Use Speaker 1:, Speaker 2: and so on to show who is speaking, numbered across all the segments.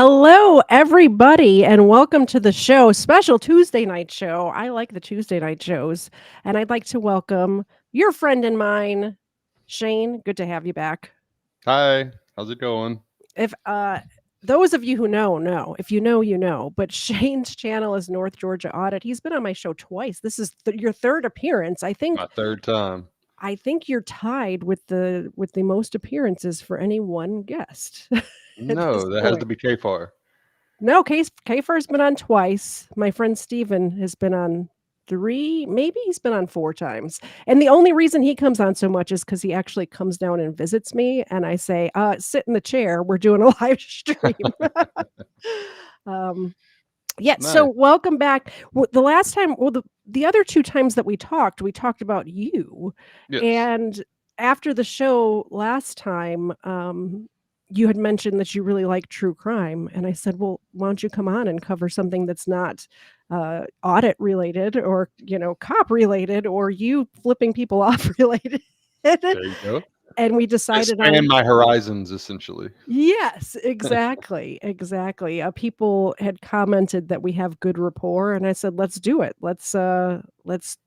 Speaker 1: Hello, everybody, and welcome to the show, special Tuesday night show. I like the Tuesday night shows, and I'd like to welcome your friend and mine, Shane. Good to have you back.
Speaker 2: Hi, how's it going?
Speaker 1: If those of you who know. If you know, you know. But Shane's channel is North Georgia Audit. He's been on my show twice. This is your third appearance. I think.
Speaker 2: My third time.
Speaker 1: I think you're tied with the most appearances for any one guest at this
Speaker 2: No, that has to
Speaker 1: point.
Speaker 2: be K-Far.
Speaker 1: No, Kfar's been on twice. My friend Steven has been on 3, maybe he's been on 4 times. And the only reason he comes on so much is because he actually comes down and visits me, and I say, sit in the chair. We're doing a live stream." Um, yeah, so
Speaker 2: Nice.
Speaker 1: welcome back. The last time the other 2 times that we talked about you,
Speaker 2: Yes.
Speaker 1: and after the show last time, you had mentioned that you really like true crime, and I said, "Well, why don't you come on and cover something that's not, audit related or, cop related or you flipping people off related."
Speaker 2: There you go.
Speaker 1: And we decided
Speaker 2: Expand
Speaker 1: on
Speaker 2: my horizons, essentially.
Speaker 1: Yes, exactly. People had commented that we have good rapport, and I said, "Let's do it. Let's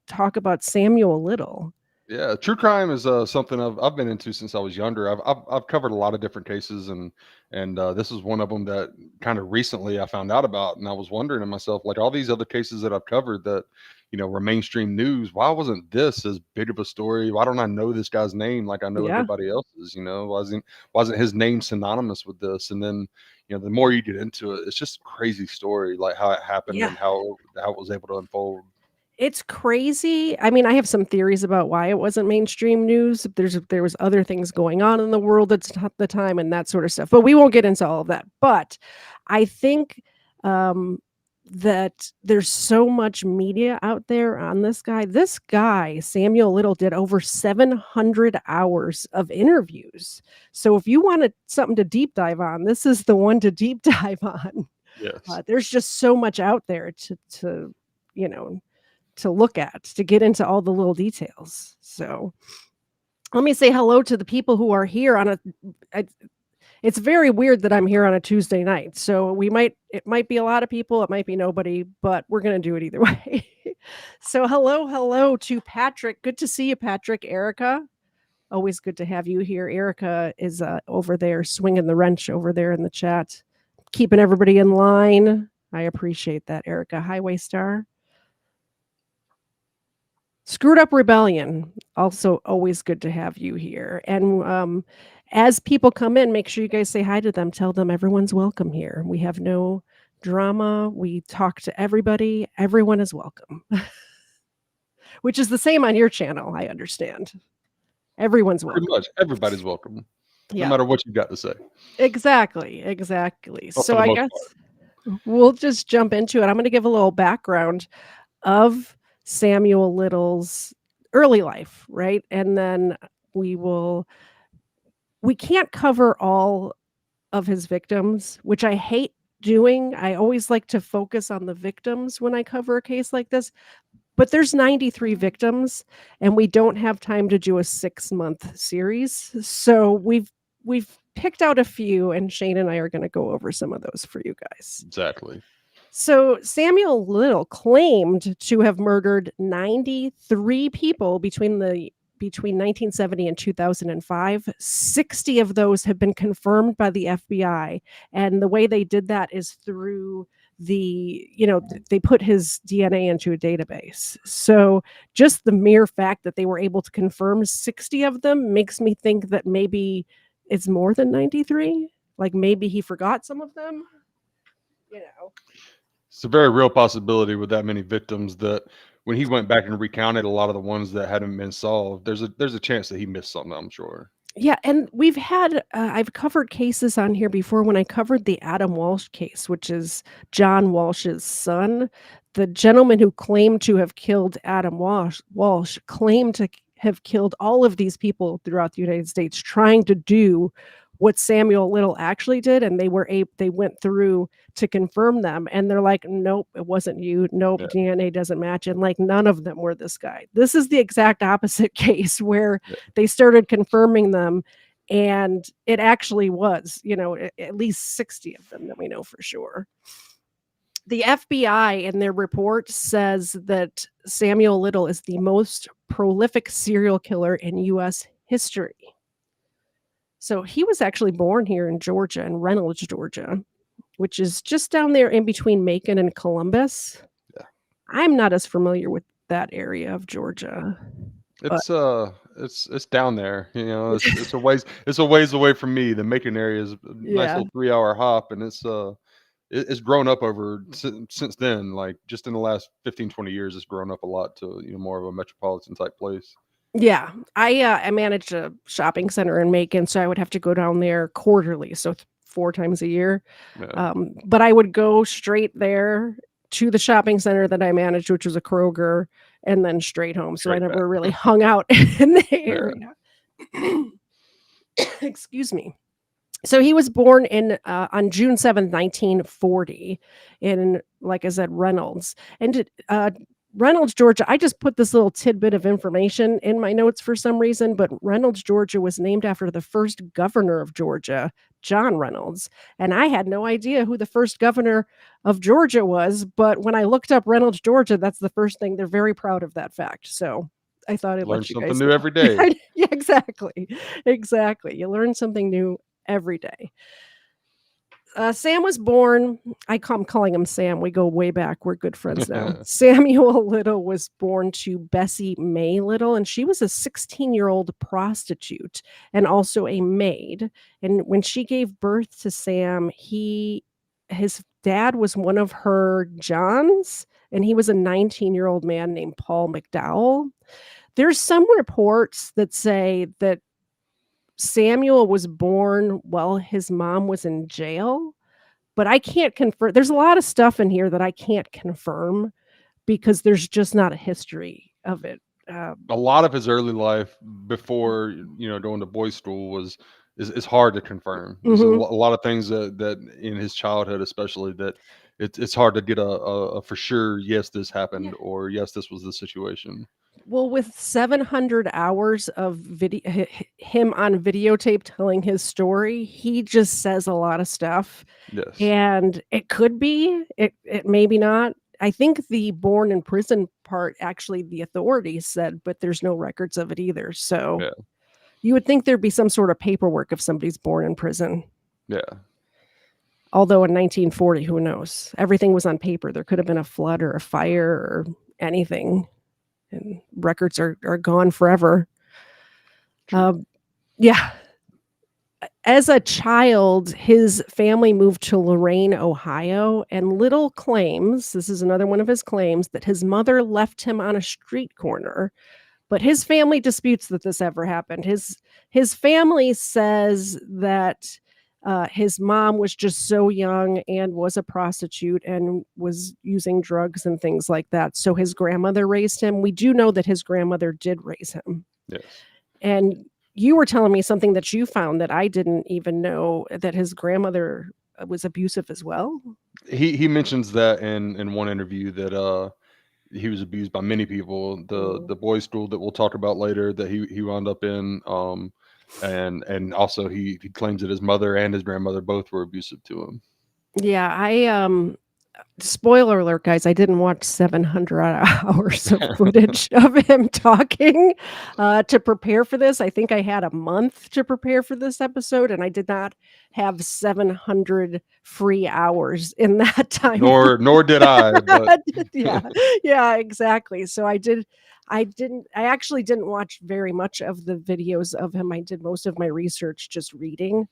Speaker 1: talk about Samuel Little."
Speaker 2: Yeah, true crime is something I've been into since I was younger. I've covered a lot of different cases, and this is one of them that kind of recently I found out about, and I was wondering to myself, like all these other cases that I've covered that were mainstream news. Why wasn't this as big of a story? Why don't I know this guy's name like I know
Speaker 1: Yeah.
Speaker 2: everybody else's? Wasn't his name synonymous with this? And then the more you get into it, it's just a crazy story, like how it happened
Speaker 1: Yeah.
Speaker 2: and how it was able to unfold.
Speaker 1: It's crazy. I mean, I have some theories about why it wasn't mainstream news. There was other things going on in the world at the time and that sort of stuff, but we won't get into all of that. But I think, um, that there's so much media out there on this guy. This guy, Samuel Little, did over 700 hours of interviews. So if you wanted something to deep dive on, this is the one to deep dive on.
Speaker 2: Yes.
Speaker 1: There's just so much out there to, you know, to look at, to get into all the little details. So let me say hello to the people who are here on I it's very weird that I'm here on a Tuesday night. So it might be a lot of people, it might be nobody, but we're gonna do it either way. So hello to Patrick. Good to see you, Patrick. Erica, always good to have you here. Erica is over there swinging the wrench over there in the chat, keeping everybody in line. I appreciate that, Erica. Highway Star. Screwed Up Rebellion, also always good to have you here. And as people come in, make sure you guys say hi to them. Tell them everyone's welcome here. We have no drama. We talk to everybody. Everyone is welcome, which is the same on your channel, I understand. Everyone's
Speaker 2: Pretty
Speaker 1: welcome.
Speaker 2: much everybody's welcome, no
Speaker 1: Yeah,
Speaker 2: matter what you've got to say.
Speaker 1: exactly.
Speaker 2: Well, for
Speaker 1: So
Speaker 2: the
Speaker 1: I
Speaker 2: most
Speaker 1: guess
Speaker 2: part.
Speaker 1: we'll just jump into it. I'm going to give a little background of Samuel Little's early life, right? And then we will we can't cover all of his victims, which I hate doing. I always like to focus on the victims when I cover a case like this, but there's 93 victims and we don't have time to do a 6-month series. So we've picked out a few and Shane and I are going to go over some of those for you guys.
Speaker 2: Exactly.
Speaker 1: So Samuel Little claimed to have murdered 93 people between 1970 and 2005. 60 of those have been confirmed by the FBI, and the way they did that is through they put his DNA into a database. So just the mere fact that they were able to confirm 60 of them makes me think that maybe it's more than 93. Like maybe he forgot some of them, you know.
Speaker 2: It's a very real possibility with that many victims that when he went back and recounted a lot of the ones that hadn't been solved, there's a chance that he missed something, I'm sure.
Speaker 1: Yeah, and we've had I've covered cases on here before. When I covered the Adam Walsh case, which is John Walsh's son, the gentleman who claimed to have killed Adam Walsh claimed to have killed all of these people throughout the United States, trying to do what Samuel Little actually did, and they went through to confirm them, and they're like, nope, it wasn't you. Nope,
Speaker 2: Yeah.
Speaker 1: DNA doesn't match, and like none of them were this guy. This is the exact opposite case where
Speaker 2: Yeah.
Speaker 1: they started confirming them, And it actually was, at least 60 of them that we know for sure. The FBI in their report says that Samuel Little is the most prolific serial killer in U.S. history. So he was actually born here in Georgia, in Reynolds, Georgia, which is just down there in between Macon and Columbus.
Speaker 2: Yeah.
Speaker 1: I'm not as familiar with that area of Georgia. But
Speaker 2: It's down there. It's a ways away from me. The Macon area is a nice
Speaker 1: yeah.
Speaker 2: little 3-hour hop, and it's grown up over since then. Like just in the last 15-20 years, it's grown up a lot to more of a metropolitan type place.
Speaker 1: Yeah. I managed a shopping center in Macon, so I would have to go down there quarterly, so 4 times a year.
Speaker 2: Yeah.
Speaker 1: But I would go straight there to the shopping center that I managed, which was a Kroger, and then straight home. So I
Speaker 2: Straight
Speaker 1: never
Speaker 2: back.
Speaker 1: really hung out in the
Speaker 2: Yeah.
Speaker 1: area. Excuse me. So he was born on June 7th, 1940 in, like I said, Reynolds. And Reynolds, Georgia, I just put this little tidbit of information in my notes for some reason, but Reynolds, Georgia was named after the first governor of Georgia, John Reynolds. And I had no idea who the first governor of Georgia was, but when I looked up Reynolds, Georgia, that's the first thing. They're very proud of that fact. So I thought I'd
Speaker 2: Learn
Speaker 1: let you
Speaker 2: something
Speaker 1: guys
Speaker 2: new
Speaker 1: know.
Speaker 2: every day.
Speaker 1: Yeah, exactly. Exactly. You learn something new every day. Sam was born, I'm calling him Sam. We go way back. We're good friends now. Samuel Little was born to Bessie May Little, and she was a 16-year-old prostitute and also a maid. And when she gave birth to Sam, his dad was one of her Johns, and he was a 19-year-old man named Paul McDowell. There's some reports that say that Samuel was born while his mom was in jail, but I can't confirm. There's a lot of stuff in here that I can't confirm because there's just not a history of it.
Speaker 2: A lot of his early life before going to boys' school is hard to confirm. There's a lot of things that in his childhood, especially, that it's hard to get a for sure yes this happened or yes this was the situation.
Speaker 1: Well, with 700 hours of him on videotape telling his story, he just says a lot of stuff.
Speaker 2: Yes.
Speaker 1: And it could be, it maybe not. I think the born in prison part, actually, the authorities said, but there's no records of it either. So you would think there'd be some sort of paperwork if somebody's born in prison.
Speaker 2: Yeah.
Speaker 1: Although in 1940, who knows? Everything was on paper. There could have been a flood or a fire or anything. And records are gone forever. Yeah. As a child, his family moved to Lorain, Ohio, and Little claims, this is another one of his claims, that his mother left him on a street corner. But his family disputes that this ever happened. His family says that his mom was just so young and was a prostitute and was using drugs and things like that. So his grandmother raised him. We do know that his grandmother did raise him.
Speaker 2: Yes.
Speaker 1: And you were telling me something that you found that I didn't even know, that his grandmother was abusive as well.
Speaker 2: He mentions that in one interview that he was abused by many people. The boys' school that we'll talk about later that he wound up in. And also he claims that his mother and his grandmother both were abusive to him.
Speaker 1: Yeah, spoiler alert, guys, I didn't watch 700 hours of footage of him talking to prepare for this. I think I had a month to prepare for this episode, and I did not have 700 free hours in that time.
Speaker 2: Nor did I. But
Speaker 1: yeah, exactly. So I actually didn't watch very much of the videos of him. I did most of my research just reading,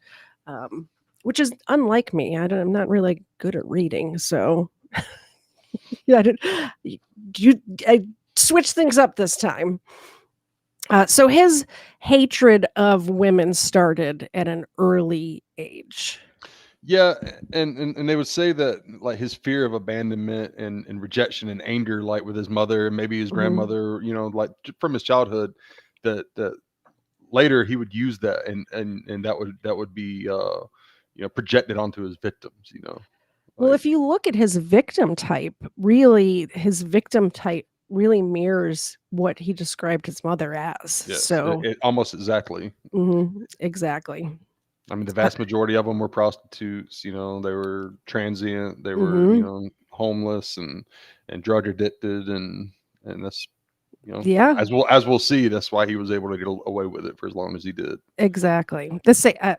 Speaker 1: which is unlike me. I'm not really good at reading. So yeah, I switch things up this time. So his hatred of women started at an early age.
Speaker 2: Yeah, and they would say that like his fear of abandonment and rejection and anger, like with his mother and maybe his grandmother, like from his childhood, that later he would use that and that would be projected onto his victims.
Speaker 1: Well, if you look at his victim type, really his victim type really mirrors what he described his mother as.
Speaker 2: Yes,
Speaker 1: So,
Speaker 2: it almost exactly.
Speaker 1: exactly.
Speaker 2: I mean, the
Speaker 1: Uh,
Speaker 2: vast majority of them were prostitutes. They were transient. They were,
Speaker 1: mhm.
Speaker 2: homeless and drug addicted, and that's,
Speaker 1: Yeah,
Speaker 2: as we'll see, that's why he was able to get away with it for as long as he did.
Speaker 1: exactly.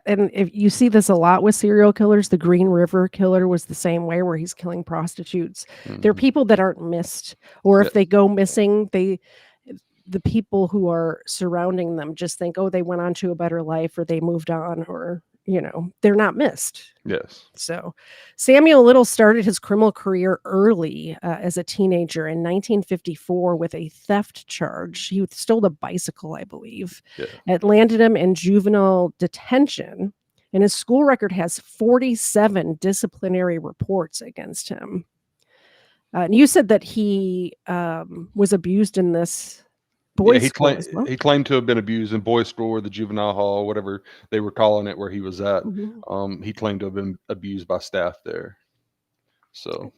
Speaker 1: And if you see this a lot with serial killers, the Green River Killer was the same way, where he's killing prostitutes. They're
Speaker 2: Hmm.
Speaker 1: people that aren't missed, or if
Speaker 2: Yes,
Speaker 1: they go missing, the people who are surrounding them just think, oh, they went on to a better life, or they moved on, or they're not missed.
Speaker 2: yes,
Speaker 1: So, Samuel Little started his criminal career early as a teenager in 1954 with a theft charge. He stole a bicycle, I believe.
Speaker 2: yeah.
Speaker 1: It landed him in juvenile detention, and his school record has 47 disciplinary reports against him. And you said that he was abused in this
Speaker 2: Yeah,
Speaker 1: boys' school as well.
Speaker 2: he claimed to have been abused in boys' school or the juvenile hall, whatever they were calling it, where he was at.
Speaker 1: Mhm.
Speaker 2: He claimed to have been abused by staff there. So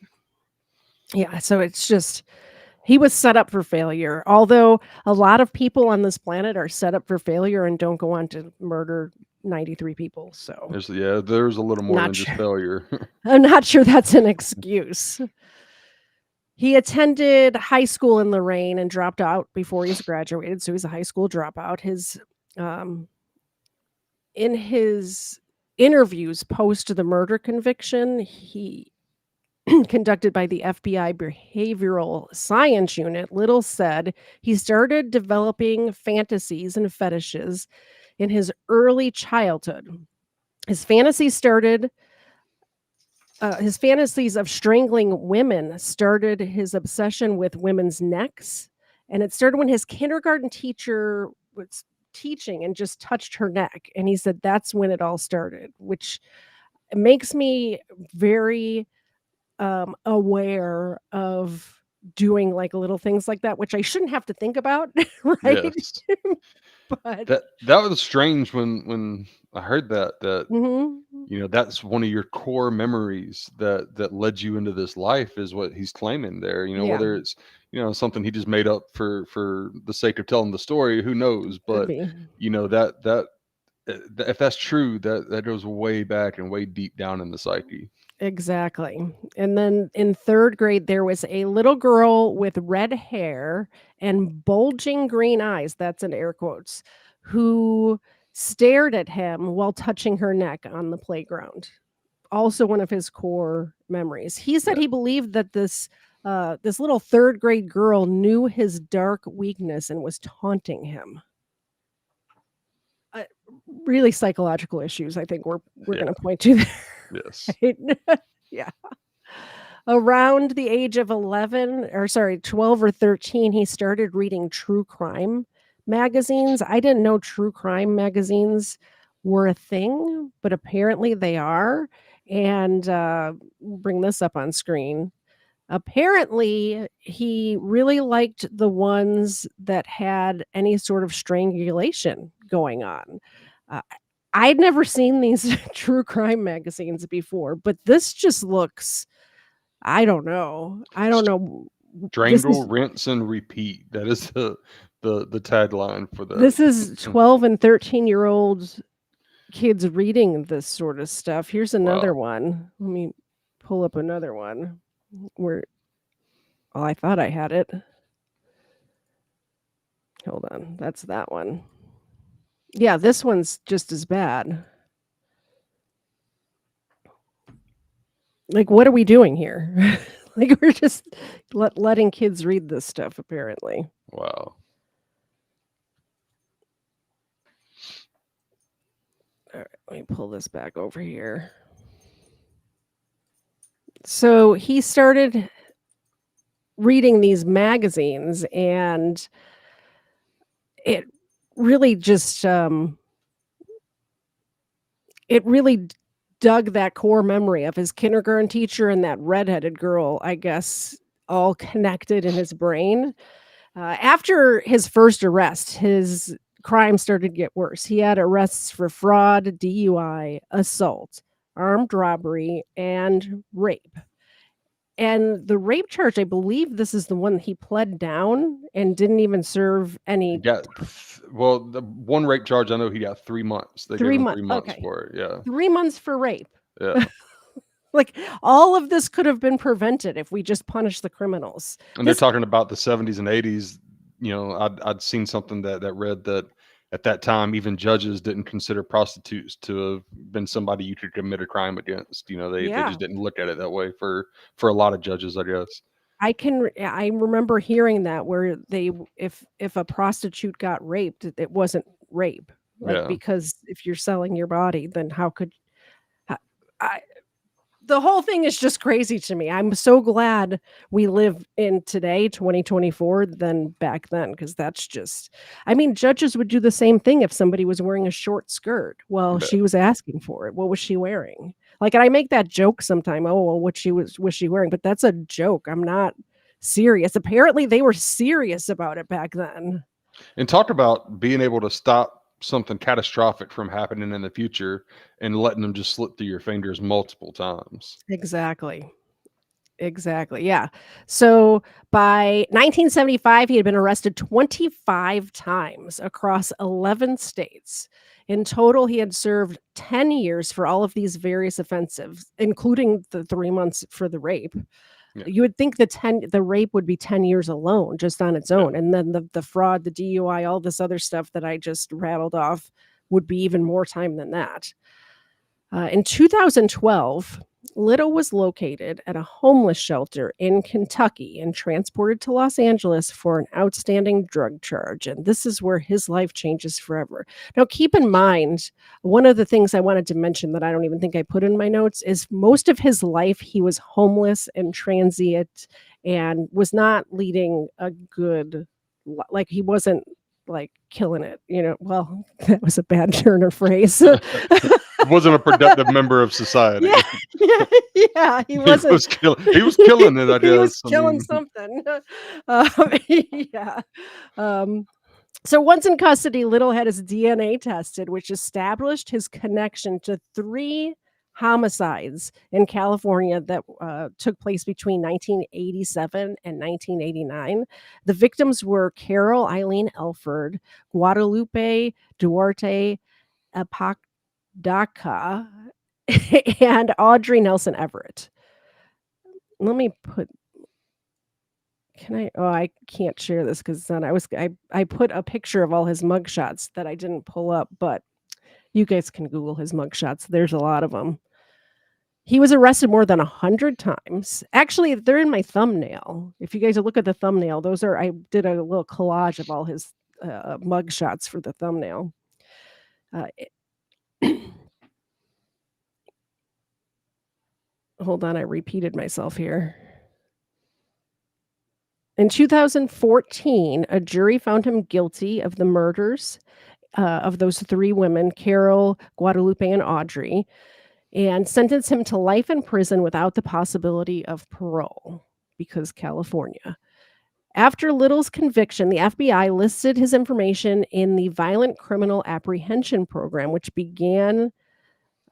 Speaker 1: Yeah, so it's just he was set up for failure. Although a lot of people on this planet are set up for failure and don't go on to murder 93 people. So
Speaker 2: there's a little more
Speaker 1: not
Speaker 2: than just
Speaker 1: sure.
Speaker 2: failure.
Speaker 1: I'm not sure that's an excuse. He attended high school in Lorraine and dropped out before he's graduated. So he's a high school dropout. Um, in his interviews post the murder conviction, he conducted by the FBI Behavioral Science Unit, Little said he started developing fantasies and fetishes in his early childhood. His fantasies started, his fantasies of strangling women started his obsession with women's necks. And it started when his kindergarten teacher was teaching and just touched her neck. And he said that's when it all started, which makes me very aware of doing like little things like that, which I shouldn't have to think about, right?
Speaker 2: Yes.
Speaker 1: But
Speaker 2: That was strange when I heard that
Speaker 1: mhm,
Speaker 2: that's one of your core memories that led you into this life, is what he's claiming there.
Speaker 1: yeah,
Speaker 2: Whether it's something he just made up for the sake of telling the story, who knows?
Speaker 1: could
Speaker 2: But
Speaker 1: be.
Speaker 2: if that's true, that goes way back and way deep down in the psyche.
Speaker 1: Exactly. And then in 3rd grade, there was a little girl with red hair and bulging green eyes, that's in air quotes, who stared at him while touching her neck on the playground. Also one of his core memories. He said
Speaker 2: Yeah.
Speaker 1: he believed that this little 3rd grade girl knew his dark weakness and was taunting him. Uh, really psychological issues, I think we're
Speaker 2: Yeah.
Speaker 1: gonna point to there,
Speaker 2: Yes.
Speaker 1: right? Yeah. Around the age of 11, or sorry, 12 or 13, he started reading true crime magazines. I didn't know true crime magazines were a thing, but apparently they are. And bring this up on screen. Apparently, he really liked the ones that had any sort of strangulation going on. Uh, I'd never seen these true crime magazines before, but this just looks, I don't know. I don't know. This
Speaker 2: Strangle,
Speaker 1: is
Speaker 2: rinse, and repeat. That is the tagline for that.
Speaker 1: this is 12 and 13-year-old kids reading this sort of stuff. Here's another
Speaker 2: Wow.
Speaker 1: one. Let me pull up another one where, well, I thought I had it. Hold on. That's that one. Yeah, this one's just as bad. Like, what are we doing here? Like, we're just letting kids read this stuff, apparently.
Speaker 2: Wow.
Speaker 1: All right, let me pull this back over here. So he started reading these magazines, and it really just it really dug that core memory of his kindergarten teacher and that redheaded girl, I guess, all connected in his brain. After his first arrest, his crime started to get worse. He had arrests for fraud, DUI, assault, armed robbery, and rape. And the rape charge, I believe this is the one he pled down and didn't even serve
Speaker 2: He
Speaker 1: any
Speaker 2: got well, the one rape charge, I know he got 3 months. They gave
Speaker 1: 3
Speaker 2: him
Speaker 1: months.
Speaker 2: 3 months
Speaker 1: Okay.
Speaker 2: for it, yeah.
Speaker 1: 3 months for rape.
Speaker 2: Yeah,
Speaker 1: Like, all of this could have been prevented if we just punished the criminals.
Speaker 2: and they're
Speaker 1: This
Speaker 2: talking about the '70s and '80s, I'd seen something that read that at that time, even judges didn't consider prostitutes to have been somebody you could commit a crime against, they
Speaker 1: Yeah.
Speaker 2: just didn't look at it that way for a lot of judges, I guess.
Speaker 1: I remember hearing that where if a prostitute got raped, it wasn't rape. Like,
Speaker 2: Yeah,
Speaker 1: because if you're selling your body, then how could ho I the whole thing is just crazy to me. I'm so glad we live in today, 2024, than back then, because that's just I mean, judges would do the same thing if somebody was wearing a short skirt. Well,
Speaker 2: yeah.
Speaker 1: she was asking for it. What was she wearing? Like, and I make that joke sometime, "Oh, well, what she was she wearing?" But that's a joke. I'm not serious. Apparently, they were serious about it back then.
Speaker 2: And talk about being able to stop something catastrophic from happening in the future and letting them just slip through your fingers multiple times.
Speaker 1: Exactly. Exactly, yeah. So, by 1975, he had been arrested 25 times across 11 states. In total, he had served 10 years for all of these various offenses, including the 3 months for the rape.
Speaker 2: Yeah,
Speaker 1: You would think the rape would be 10 years alone just on its
Speaker 2: yeah.
Speaker 1: own, and then the fraud, the DUI, all this other stuff that I just rattled off would be even more time than that. In 2012, Little was located at a homeless shelter in Kentucky and transported to Los Angeles for an outstanding drug charge. And this is where his life changes forever. Now, keep in mind, one of the things I wanted to mention that I don't even think I put in my notes is most of his life he was homeless and transient and was not leading a good like he wasn't like killing it, well, that was a bad turn of phrase.
Speaker 2: Wasn't a productive member of
Speaker 1: Yeah,
Speaker 2: society.
Speaker 1: yeah, yeah, he
Speaker 2: He
Speaker 1: wasn't
Speaker 2: was killing it, I
Speaker 1: he was
Speaker 2: guess. I
Speaker 1: killing
Speaker 2: mean,
Speaker 1: something. Um, yeah, um, so once in custody, Little had his DNA tested, which established his connection to 3 homicides in California that, took place between 1987 and 1989. The victims were Carol Eileen Elford, Guadalupe Duarte Apakdaka, and Audrey Nelson Everett. Let me put can I oh, I can't share this because then I put a picture of all his mugshots that I didn't pull up, but you guys can Google his mugshots. There's a lot of them. He was arrested more than 100 times. Actually, they're in my thumbnail. If you guys look at the thumbnail, those are I did a little collage of all his, mugshots for the thumbnail. Uh, hold on, I repeated myself here. In 2014, a jury found him guilty of the murders of those 3 women, Carol, Guadalupe, and Audrey, and sentenced him to life in prison without the possibility of parole because California. After Little's conviction, the FBI listed his information in the Violent Criminal Apprehension Program, which began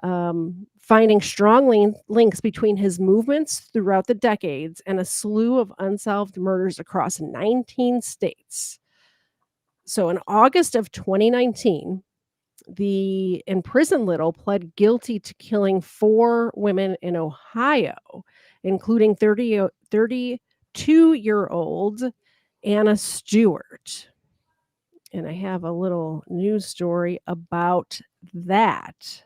Speaker 1: finding strong links between his movements throughout the decades and a slew of unsolved murders across 19 states. So in August of 2019, the imprisoned Little pled guilty to killing 4 women in Ohio, including 32-year-old Anna Stewart. And I have a little news story about that.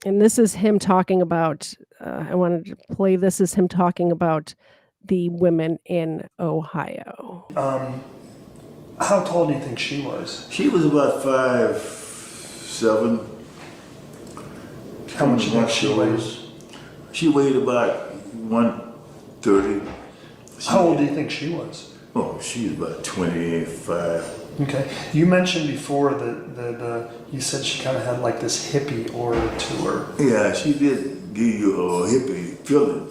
Speaker 1: And this is him talking about, I wanted to play this as him talking about the women in Ohio.
Speaker 3: How tall do you think she was?
Speaker 4: She was about 5'7".
Speaker 3: How much do you think she weighed?
Speaker 4: She weighed about 130.
Speaker 3: How old do you think she was?
Speaker 4: Oh, she was about 25.
Speaker 3: Okay. You mentioned before that you said she kind of had like this hippie aura to her.
Speaker 4: Yeah, she did give you a hippie feeling.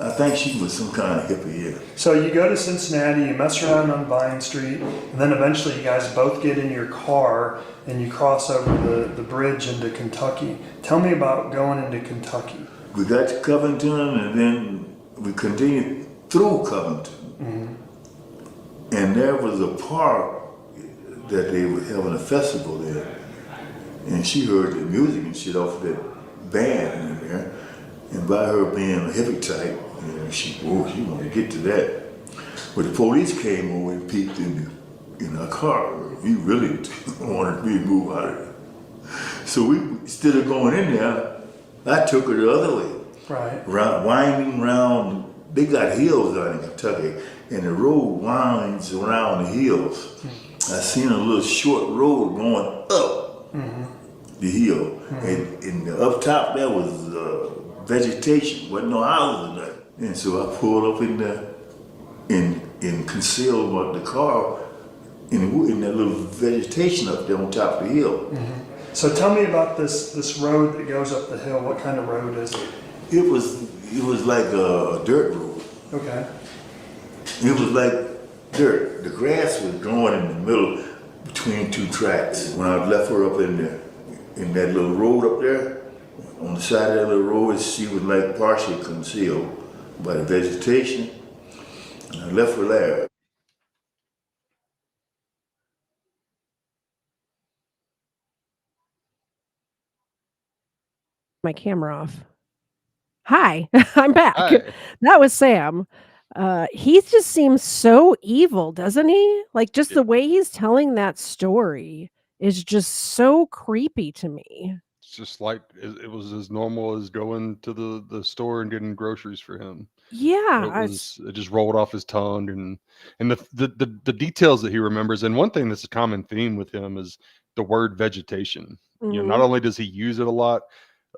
Speaker 4: I think she was some kind of hippie, yeah.
Speaker 3: So you go to Cincinnati, you mess around on Vine Street, and then eventually you guys both get in your car and you cross over the bridge into Kentucky. Tell me about going into Kentucky.
Speaker 4: We got to Covington, and then we continued through Covington.
Speaker 3: Mm-hmm.
Speaker 4: And there was a park that they were having a festival there. And she heard the music and shit off of that band in there. And by her being a hippie type, you know, she wanted to get to that. But the police came over and peeped in our car. We really wanted me to move out of there. So we, instead of going in there, I took her the other way.
Speaker 3: Right.
Speaker 4: Winding around, they got hills out in Kentucky, and the road winds around the hills. I seen a little short road going up the hill, and the up top there was vegetation, wasn't no houses or nothing. And so I pulled up in there and concealed the car in that little vegetation up there on top of the hill.
Speaker 3: So tell me about this road that goes up the hill. What kind of road is it?
Speaker 4: It was like a dirt road.
Speaker 3: Okay.
Speaker 4: It was like dirt. The grass was growing in the middle between two tracks. When I left her up in that little road up there, on the side of that little road, she was like partially concealed by the vegetation. And I left her there.
Speaker 1: My camera off. Hi, I'm back.
Speaker 2: Hi.
Speaker 1: That was Sam. He just seems so evil, doesn't he? Like, just the way he's telling that story is just so creepy to me.
Speaker 2: It's just like it was as normal as going to the store and getting groceries for him.
Speaker 1: Yeah,
Speaker 2: It just rolled off his tongue, and the details that he remembers. And one thing that's a common theme with him is the word vegetation. You know, not only does he use it a lot,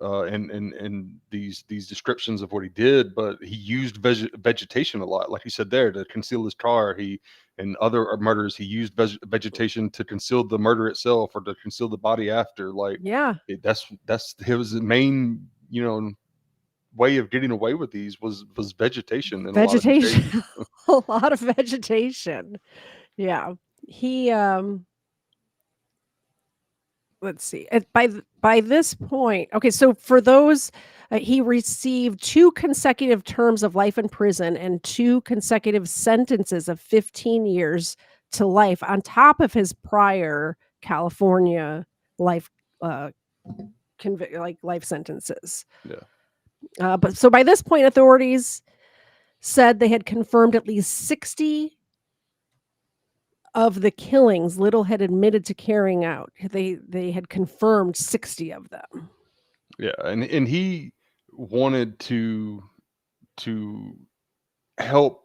Speaker 2: and these descriptions of what he did, but he used vegetation a lot, like he said there, to conceal his car. And other murders, he used vegetation to conceal the murder itself or to conceal the body after. Like,
Speaker 1: yeah,
Speaker 2: that's his main, way of getting away with these was vegetation and
Speaker 1: vegetation. A lot of vegetation. Yeah, he let's see. By this point, okay, so for those, he received 2 consecutive terms of life in prison and 2 consecutive sentences of 15 years to life on top of his prior California life life sentences.
Speaker 2: Yeah.
Speaker 1: But so by this point, authorities said they had confirmed at least 60 of the killings Little had admitted to carrying out. They had confirmed 60 of them.
Speaker 2: Yeah, and he wanted to help.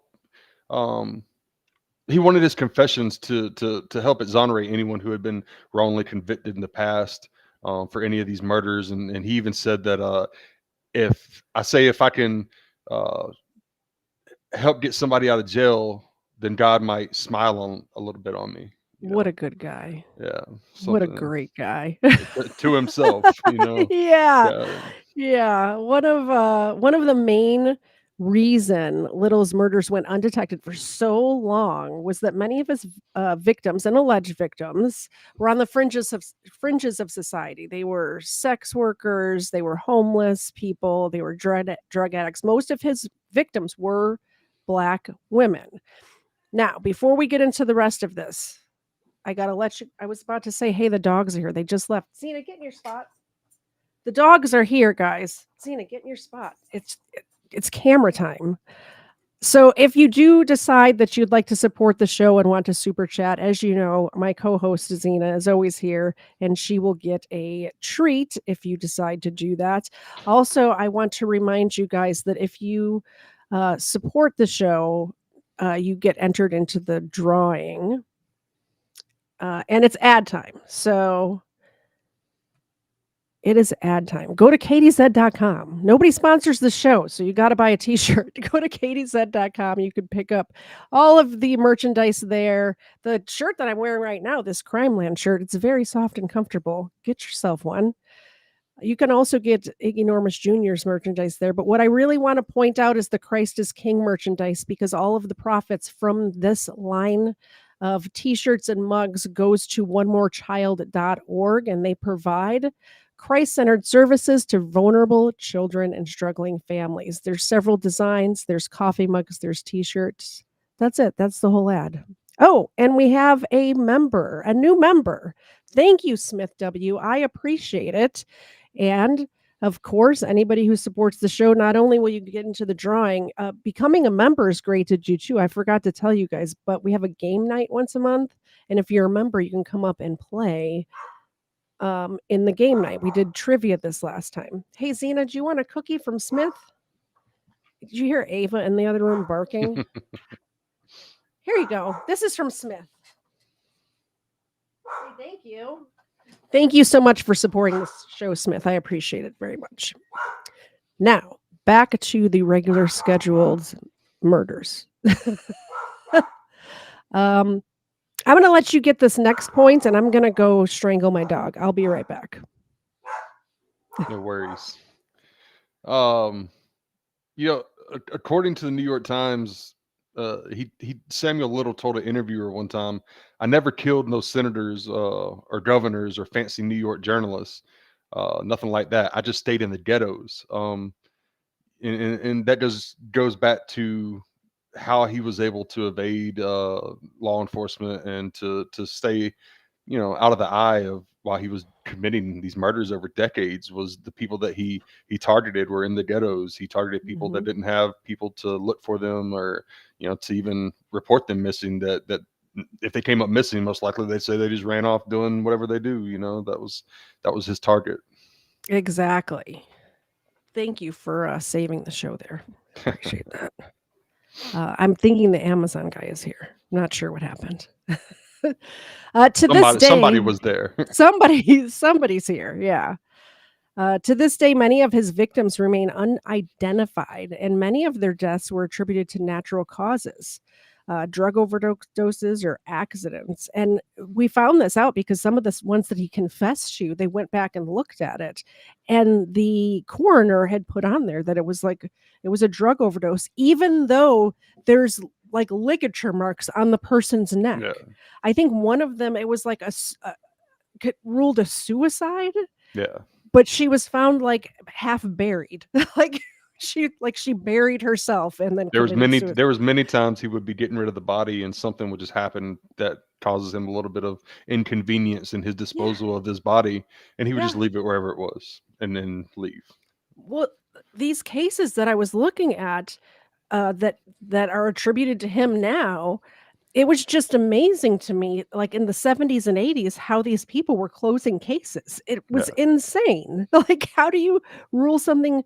Speaker 2: He wanted his confessions to help exonerate anyone who had been wrongly convicted in the past for any of these murders. And he even said that if I can help get somebody out of jail, then God might smile a little bit on me.
Speaker 1: What a good guy.
Speaker 2: Yeah.
Speaker 1: What a great guy.
Speaker 2: To himself,
Speaker 1: Yeah. Yeah. One of the main reason Little's murders went undetected for so long was that many of his victims and alleged victims were on the fringes of society. They were sex workers, they were homeless people, they were drug addicts. Most of his victims were Black women. Now, before we get into the rest of this, I gotta let you. I was about to say, hey, the dogs are here. They just left. Zena, get in your spot. The dogs are here, guys. Zena, get in your spot. It's camera time. So if you do decide that you'd like to support the show and want to super chat, as you know, my co-host Zena is always here, and she will get a treat if you decide to do that. Also, I want to remind you guys that if you support the show, you get entered into the drawing. And it's ad time. So it is ad time. Go to katiez.com. Nobody sponsors the show, so you got to buy a t-shirt. Go to katiez.com. You can pick up all of the merchandise there. The shirt that I'm wearing right now, this Crimeland shirt, it's very soft and comfortable. Get yourself one. You can also get Enormous Junior's merchandise there. But what I really want to point out is the Christ is King merchandise, because all of the profits from this line of t-shirts and mugs goes to onemorechild.org, and they provide Christ-centered services to vulnerable children and struggling families. There's several designs. There's coffee mugs. There's t-shirts. That's it. That's the whole ad. Oh, and we have a new member. Thank you, Smith W. I appreciate it. And of course, anybody who supports the show, not only will you get into the drawing, becoming a member is great to do too. I forgot to tell you guys, but we have a game night once a month. And if you're a member, you can come up and play in the game night. We did trivia this last time. Hey, Zena, do you want a cookie from Smith? Did you hear Ava in the other room barking? Here you go. This is from Smith. Hey, thank you. Thank you so much for supporting this show, Smith. I appreciate it very much. Now, back to the regular scheduled murders. I'm going to let you get this next point, and I'm going to go strangle my dog. I'll be right back.
Speaker 2: No worries. According to the New York Times, Samuel Little told an interviewer one time, "I never killed no senators or governors or fancy New York journalists, nothing like that. I just stayed in the ghettos." And that goes back to how he was able to evade law enforcement and to stay, out of the eye of while he was committing these murders over decades. Was the people that he targeted were in the ghettos. He targeted people that didn't have people to look for them, or to even report them missing. That if they came up missing, most likely they'd say they just ran off doing whatever they do. That was his target.
Speaker 1: Exactly. Thank you for saving the show there. Appreciate that. I'm thinking the Amazon guy is here. Not sure what happened. This day,
Speaker 2: somebody was there.
Speaker 1: Somebody's here. Yeah. To this day, many of his victims remain unidentified, and many of their deaths were attributed to natural causes, drug overdoses or accidents. And we found this out because some of the ones that he confessed to, they went back and looked at it, and the coroner had put on there that it was a drug overdose, even though there's like ligature marks on the person's neck. Yeah. I think one of them, it was like ruled a suicide.
Speaker 2: Yeah.
Speaker 1: But she was found like half buried. she buried herself, and then
Speaker 2: there was many times he would be getting rid of the body and something would just happen that causes him a little bit of inconvenience in his disposal of his body, and he would just leave it wherever it was and then leave.
Speaker 1: Well, these cases that I was looking at that are attributed to him now, it was just amazing to me, like in the 70s and 80s, how these people were closing cases. It was insane. Like, how do you rule something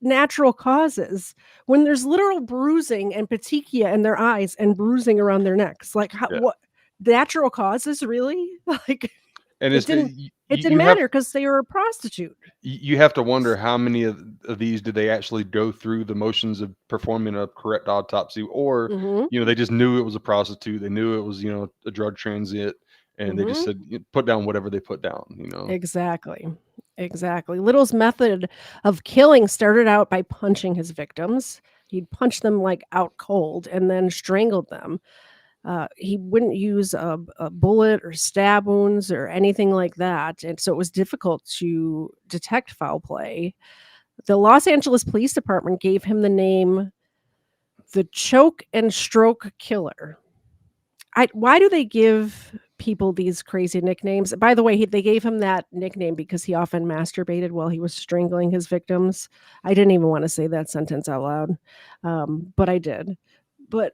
Speaker 1: natural causes when there's literal bruising and petechia in their eyes and bruising around their necks? Like, what natural causes, really? Like,
Speaker 2: and
Speaker 1: it didn't matter because they were a prostitute.
Speaker 2: You have to wonder how many of these did they actually go through the motions of performing a correct autopsy, or they just knew it was a prostitute, they knew it was a drug transit, and they just said put down whatever they put down.
Speaker 1: Exactly. Little's method of killing started out by punching his victims. He'd punch them like out cold and then strangled them. He wouldn't use a bullet or stab wounds or anything like that. And so it was difficult to detect foul play. The Los Angeles Police Department gave him the name the Choke and Stroke Killer. Why do they give people these crazy nicknames? By the way, they gave him that nickname because he often masturbated while he was strangling his victims. I didn't even want to say that sentence out loud, but I did. But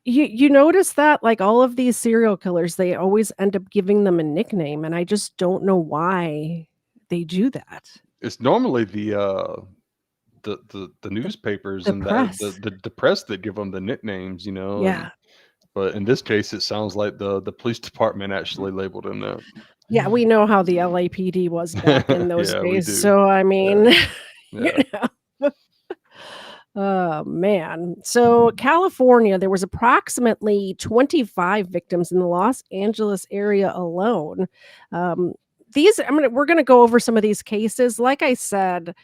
Speaker 1: you notice that, like, all of these serial killers, they always end up giving them a nickname, and I just don't know why they do that.
Speaker 2: It's normally the newspapers and the press that give them the nicknames,
Speaker 1: Yeah.
Speaker 2: But in this case, it sounds like the police department actually labeled him that.
Speaker 1: Yeah, we know how the LAPD was back in those days. So I mean, Oh, man. So California, there was approximately 25 victims in the Los Angeles area alone. we're gonna go over some of these cases. Like I said,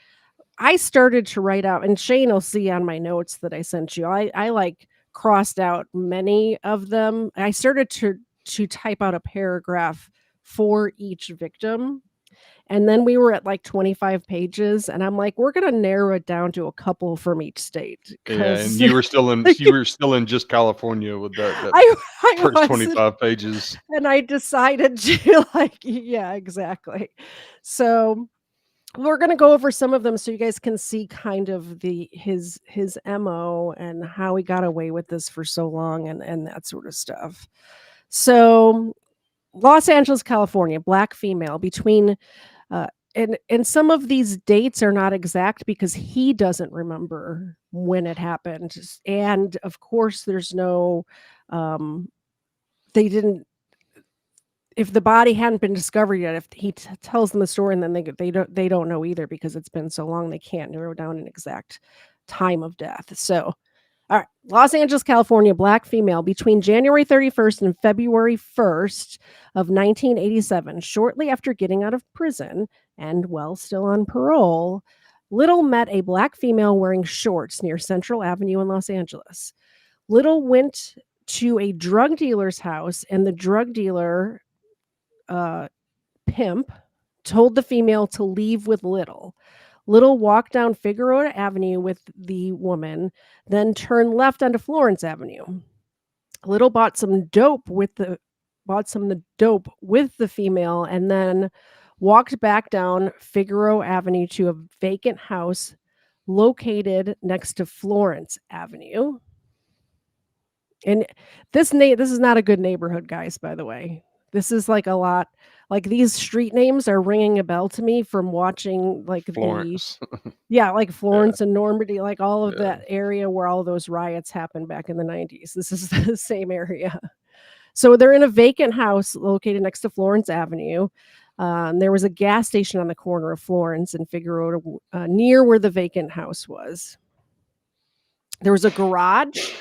Speaker 1: I started to write out, and Shane will see on my notes that I sent you. I like crossed out many of them. I started to type out a paragraph for each victim. And then we were at like 25 pages, and I'm like, we're gonna narrow it down to a couple from each state
Speaker 2: Yeah, and
Speaker 1: because
Speaker 2: you were still in just California with that
Speaker 1: I
Speaker 2: first
Speaker 1: wasn't.
Speaker 2: 25 pages.
Speaker 1: And I decided to yeah, exactly. So we're gonna go over some of them so you guys can see kind of his MO and how he got away with this for so long and that sort of stuff. So Los Angeles, California, black female between and some of these dates are not exact because he doesn't remember when it happened. And of course there's no they didn't if the body hadn't been discovered yet, if he tells them the story and then they don't know either because it's been so long they can't narrow down an exact time of death. So all right, Los Angeles, California, black female between January 31st and February 1st of 1987, shortly after getting out of prison and while still on parole, Little met a black female wearing shorts near Central Avenue in Los Angeles. Little went to a drug dealer's house, and the drug dealer pimp told the female to leave with Little. Little walked down Figueroa Avenue with the woman, then turned left onto Florence Avenue. Little bought some dope with the female, and then walked back down Figueroa Avenue to a vacant house located next to Florence Avenue. And this is not a good neighborhood, guys, by the way. This is like a lot, like these street names are ringing a bell to me from watching like
Speaker 2: Florence.
Speaker 1: like Florence and Normandy, like all of
Speaker 2: Yeah.
Speaker 1: that area where all those riots happened back in the 90s. This is the same area. So they're in a vacant house located next to Florence Avenue. There was a gas station on the corner of Florence and Figueroa near where the vacant house was. There was a garage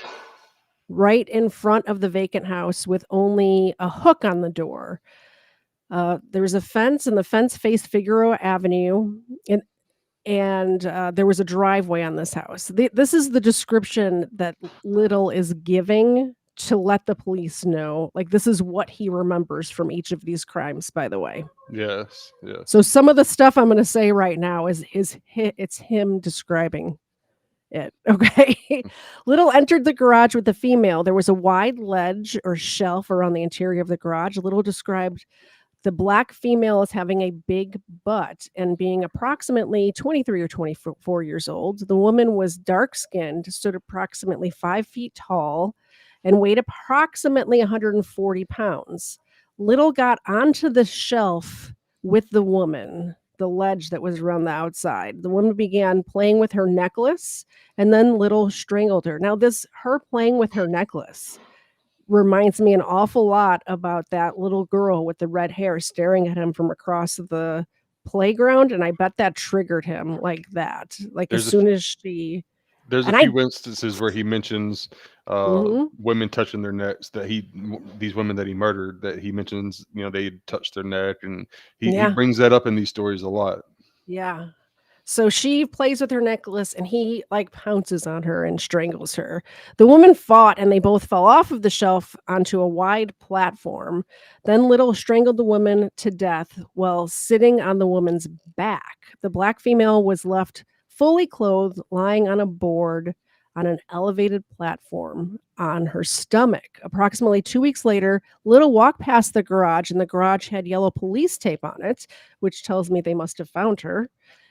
Speaker 1: right in front of the vacant house with only a hook on the door. There was a fence, and the fence faced Figueroa Avenue, and there was a driveway on this house. This is the description that Little is giving to let the police know. Like, this is what he remembers from each of these crimes, by the way.
Speaker 2: Yes.
Speaker 1: So some of the stuff I'm going to say right now it's him describing it. Okay. Little entered the garage with the female. There was a wide ledge or shelf around the interior of the garage. Little described the black female as having a big butt and being approximately 23 or 24 years old. The woman was dark-skinned, stood approximately 5 feet tall, and weighed approximately 140 pounds. Little got onto the shelf with the woman, the ledge that was around the outside. The woman began playing with her necklace, and then Little strangled her. Now, her playing with her necklace reminds me an awful lot about that little girl with the red hair staring at him from across the playground, and I bet that triggered him like that. Like, as soon as she...
Speaker 2: There's a few instances where he mentions women touching their necks, these women that he murdered, that he mentions, they touched their neck, and he brings that up in these stories a lot.
Speaker 1: Yeah. So she plays with her necklace, and he like pounces on her and strangles her. The woman fought, and they both fell off of the shelf onto a wide platform. Then Little strangled the woman to death while sitting on the woman's back. The black female was left fully clothed, lying on a board on an elevated platform on her stomach. Approximately 2 weeks later, Little walked past the garage, and the garage had yellow police tape on it, which tells me they must have found her.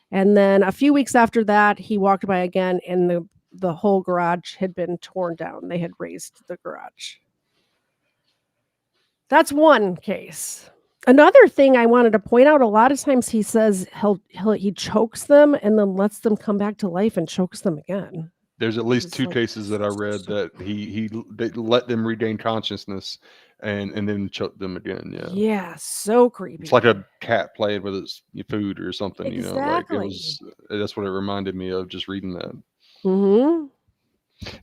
Speaker 1: And then a few weeks after that, he walked by again, and the whole garage had been torn down. They had razed the garage. That's one case. Another thing I wanted to point out, a lot of times he says he chokes them and then lets them come back to life and chokes them again.
Speaker 2: There's at least two cases that I read that they let them regain consciousness and then choke them again. Yeah.
Speaker 1: Yeah, so creepy.
Speaker 2: It's like a cat playing with its food or something,
Speaker 1: Exactly.
Speaker 2: That's what it reminded me of just reading that.
Speaker 1: Mm-hmm.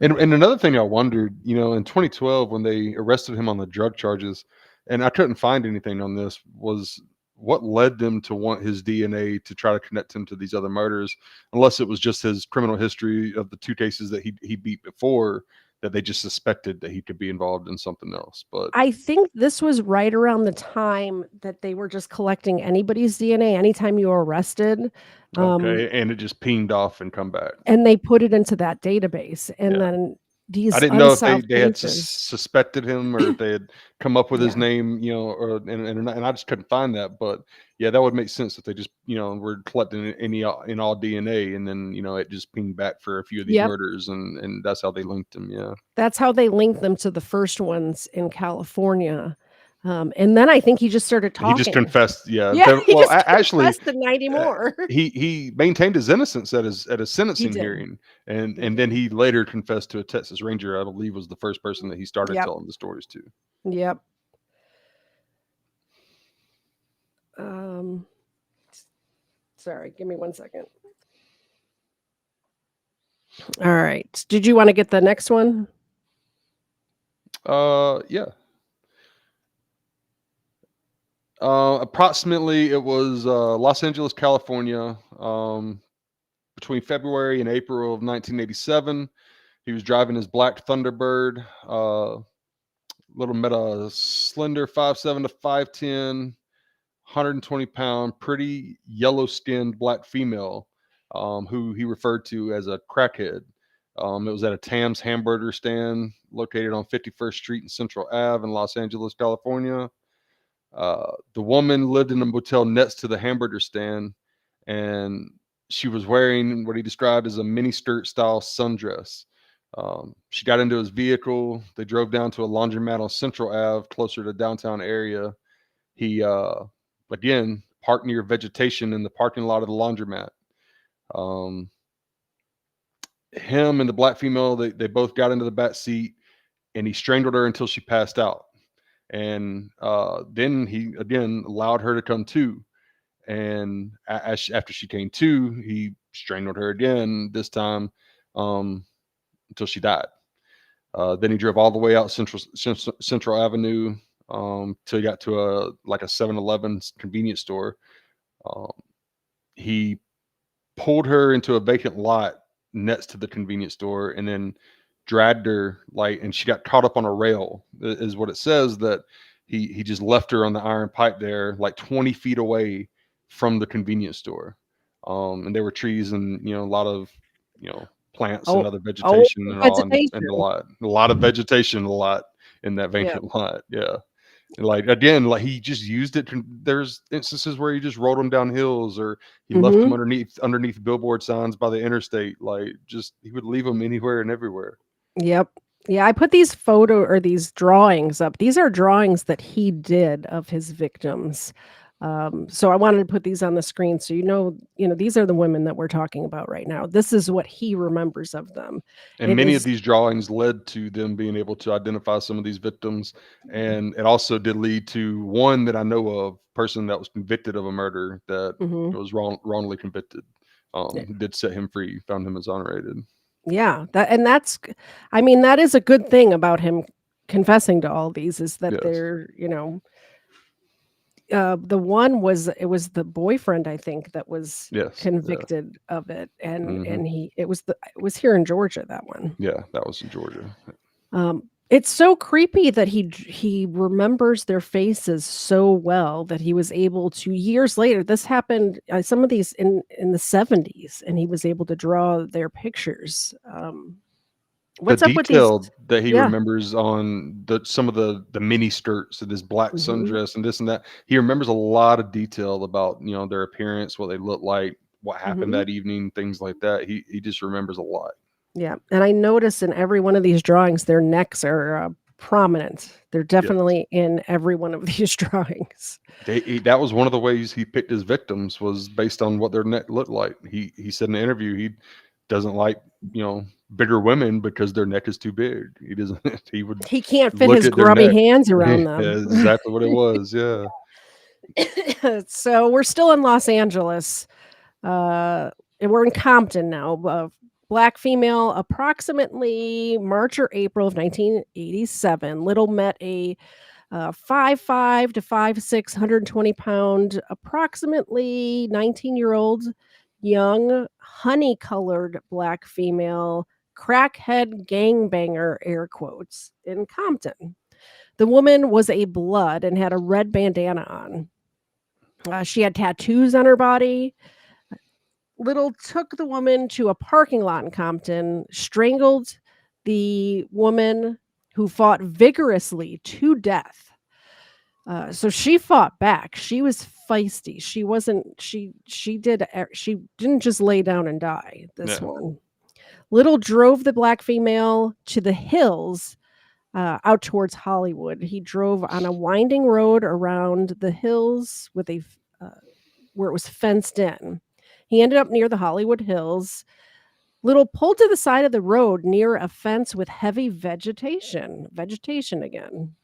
Speaker 2: And another thing I wondered, in 2012 when they arrested him on the drug charges, and I couldn't find anything on this, was what led them to want his DNA to try to connect him to these other murders, unless it was just his criminal history of the 2 cases that he beat before, that they just suspected that he could be involved in something else. But
Speaker 1: I think this was right around the time that they were just collecting anybody's DNA anytime you were arrested.
Speaker 2: okay, and it just pinged off and come back.
Speaker 1: And they put it into that database, and
Speaker 2: Yeah.
Speaker 1: then these
Speaker 2: I didn't know if
Speaker 1: unsolved
Speaker 2: they had
Speaker 1: cases.
Speaker 2: suspected him, or if they had come up with his
Speaker 1: Yeah.
Speaker 2: name, or and I just couldn't find that. But yeah, that would make sense if they just were collecting in all DNA, and then it just pinged back for a few of these
Speaker 1: Yep.
Speaker 2: murders, and that's how they linked him. Yeah.
Speaker 1: That's how they linked them to the first ones in California. And then I think he just started talking.
Speaker 2: He just confessed. Yeah.
Speaker 1: Yeah, he
Speaker 2: Well,
Speaker 1: just
Speaker 2: actually,
Speaker 1: confessed to 90 more.
Speaker 2: he maintained his innocence at his sentencing
Speaker 1: did.
Speaker 2: hearing, and then he later confessed to a Texas Ranger. I believe was the first person that he started
Speaker 1: Yep.
Speaker 2: telling the stories to.
Speaker 1: Yep. Sorry, give me 1 second. All right. Did you want to get the next one?
Speaker 2: Yeah. Approximately, it was Los Angeles, California, between February and April of 1987. He was driving his black Thunderbird. Met a slender 5'7" to 5'10", 120-pound, pretty yellow-skinned black female, who he referred to as a crackhead. It was at a Tam's hamburger stand located on 51st Street and Central Ave in Los Angeles, California. The woman lived in a motel next to the hamburger stand, and she was wearing what he described as a mini skirt style sundress. She got into his vehicle. They drove down to a laundromat on Central Ave, closer to downtown area. He again parked near vegetation in the parking lot of the laundromat. Him and the black female, they both got into the back seat, and he strangled her until she passed out. And then he again allowed her to come to, and after she came to, he strangled her again, this time until she died. Then he drove all the way out Central Avenue till he got to a 7-Eleven convenience store. He pulled her into a vacant lot next to the convenience store, and then dragged her, and she got caught up on a rail, is what it says, that he just left her on the iron pipe there, 20 feet away from the convenience store. And there were trees and a lot of plants and other vegetation and all, and a lot of vegetation, in that vacant lot. Yeah. And again, he just used it. There's instances where he just rode them down hills, or he left them underneath billboard signs by the interstate. He would leave them anywhere and everywhere.
Speaker 1: Yep. Yeah, I put these these drawings up. These are drawings that he did of his victims. So I wanted to put these on the screen so these are the women that we're talking about right now. This is what he remembers of them.
Speaker 2: And many of these drawings led to them being able to identify some of these victims. And it also did lead to one that I know of, person that was convicted of a murder that was wrongly convicted. Did set him free, found him exonerated.
Speaker 1: Yeah, that is a good thing about him confessing to all these, is that they're, the one was the boyfriend, I think, that was convicted of it, and it was here in Georgia, that one.
Speaker 2: Yeah, that was in Georgia.
Speaker 1: It's so creepy that he remembers their faces so well that he was able to, years later, this happened, some of these in the 70s, and he was able to draw their pictures. What's
Speaker 2: the
Speaker 1: up with
Speaker 2: detail
Speaker 1: these?
Speaker 2: that he remembers on some of the mini skirts and this black sundress and this and that. He remembers a lot of detail about their appearance, what they look like, what happened that evening, things like that. He just remembers a lot.
Speaker 1: Yeah, and I notice in every one of these drawings, their necks are prominent. They're definitely in every one of these drawings.
Speaker 2: That was one of the ways he picked his victims, was based on what their neck looked like. He said in the interview he doesn't like bigger women because their neck is too big. He doesn't. He
Speaker 1: can't fit his grubby hands around them.
Speaker 2: Yeah, exactly what it was. Yeah.
Speaker 1: So we're still in Los Angeles. And we're in Compton now. Black female, approximately March or April of 1987. Little met a 5'5" to 5'6", 120-pound, approximately 19-year-old, young, honey-colored black female, crackhead gangbanger, air quotes, in Compton. The woman was a blood and had a red bandana on. She had tattoos on her body. Little took the woman to a parking lot in Compton, strangled the woman who fought vigorously to death. So she fought back. She was feisty. She wasn't. She didn't just lay down and die. This
Speaker 2: Yeah.
Speaker 1: one. Little drove the black female to the hills, out towards Hollywood. He drove on a winding road around the hills with where it was fenced in. He ended up near the Hollywood Hills. Little pulled to the side of the road near a fence with heavy vegetation. Vegetation again.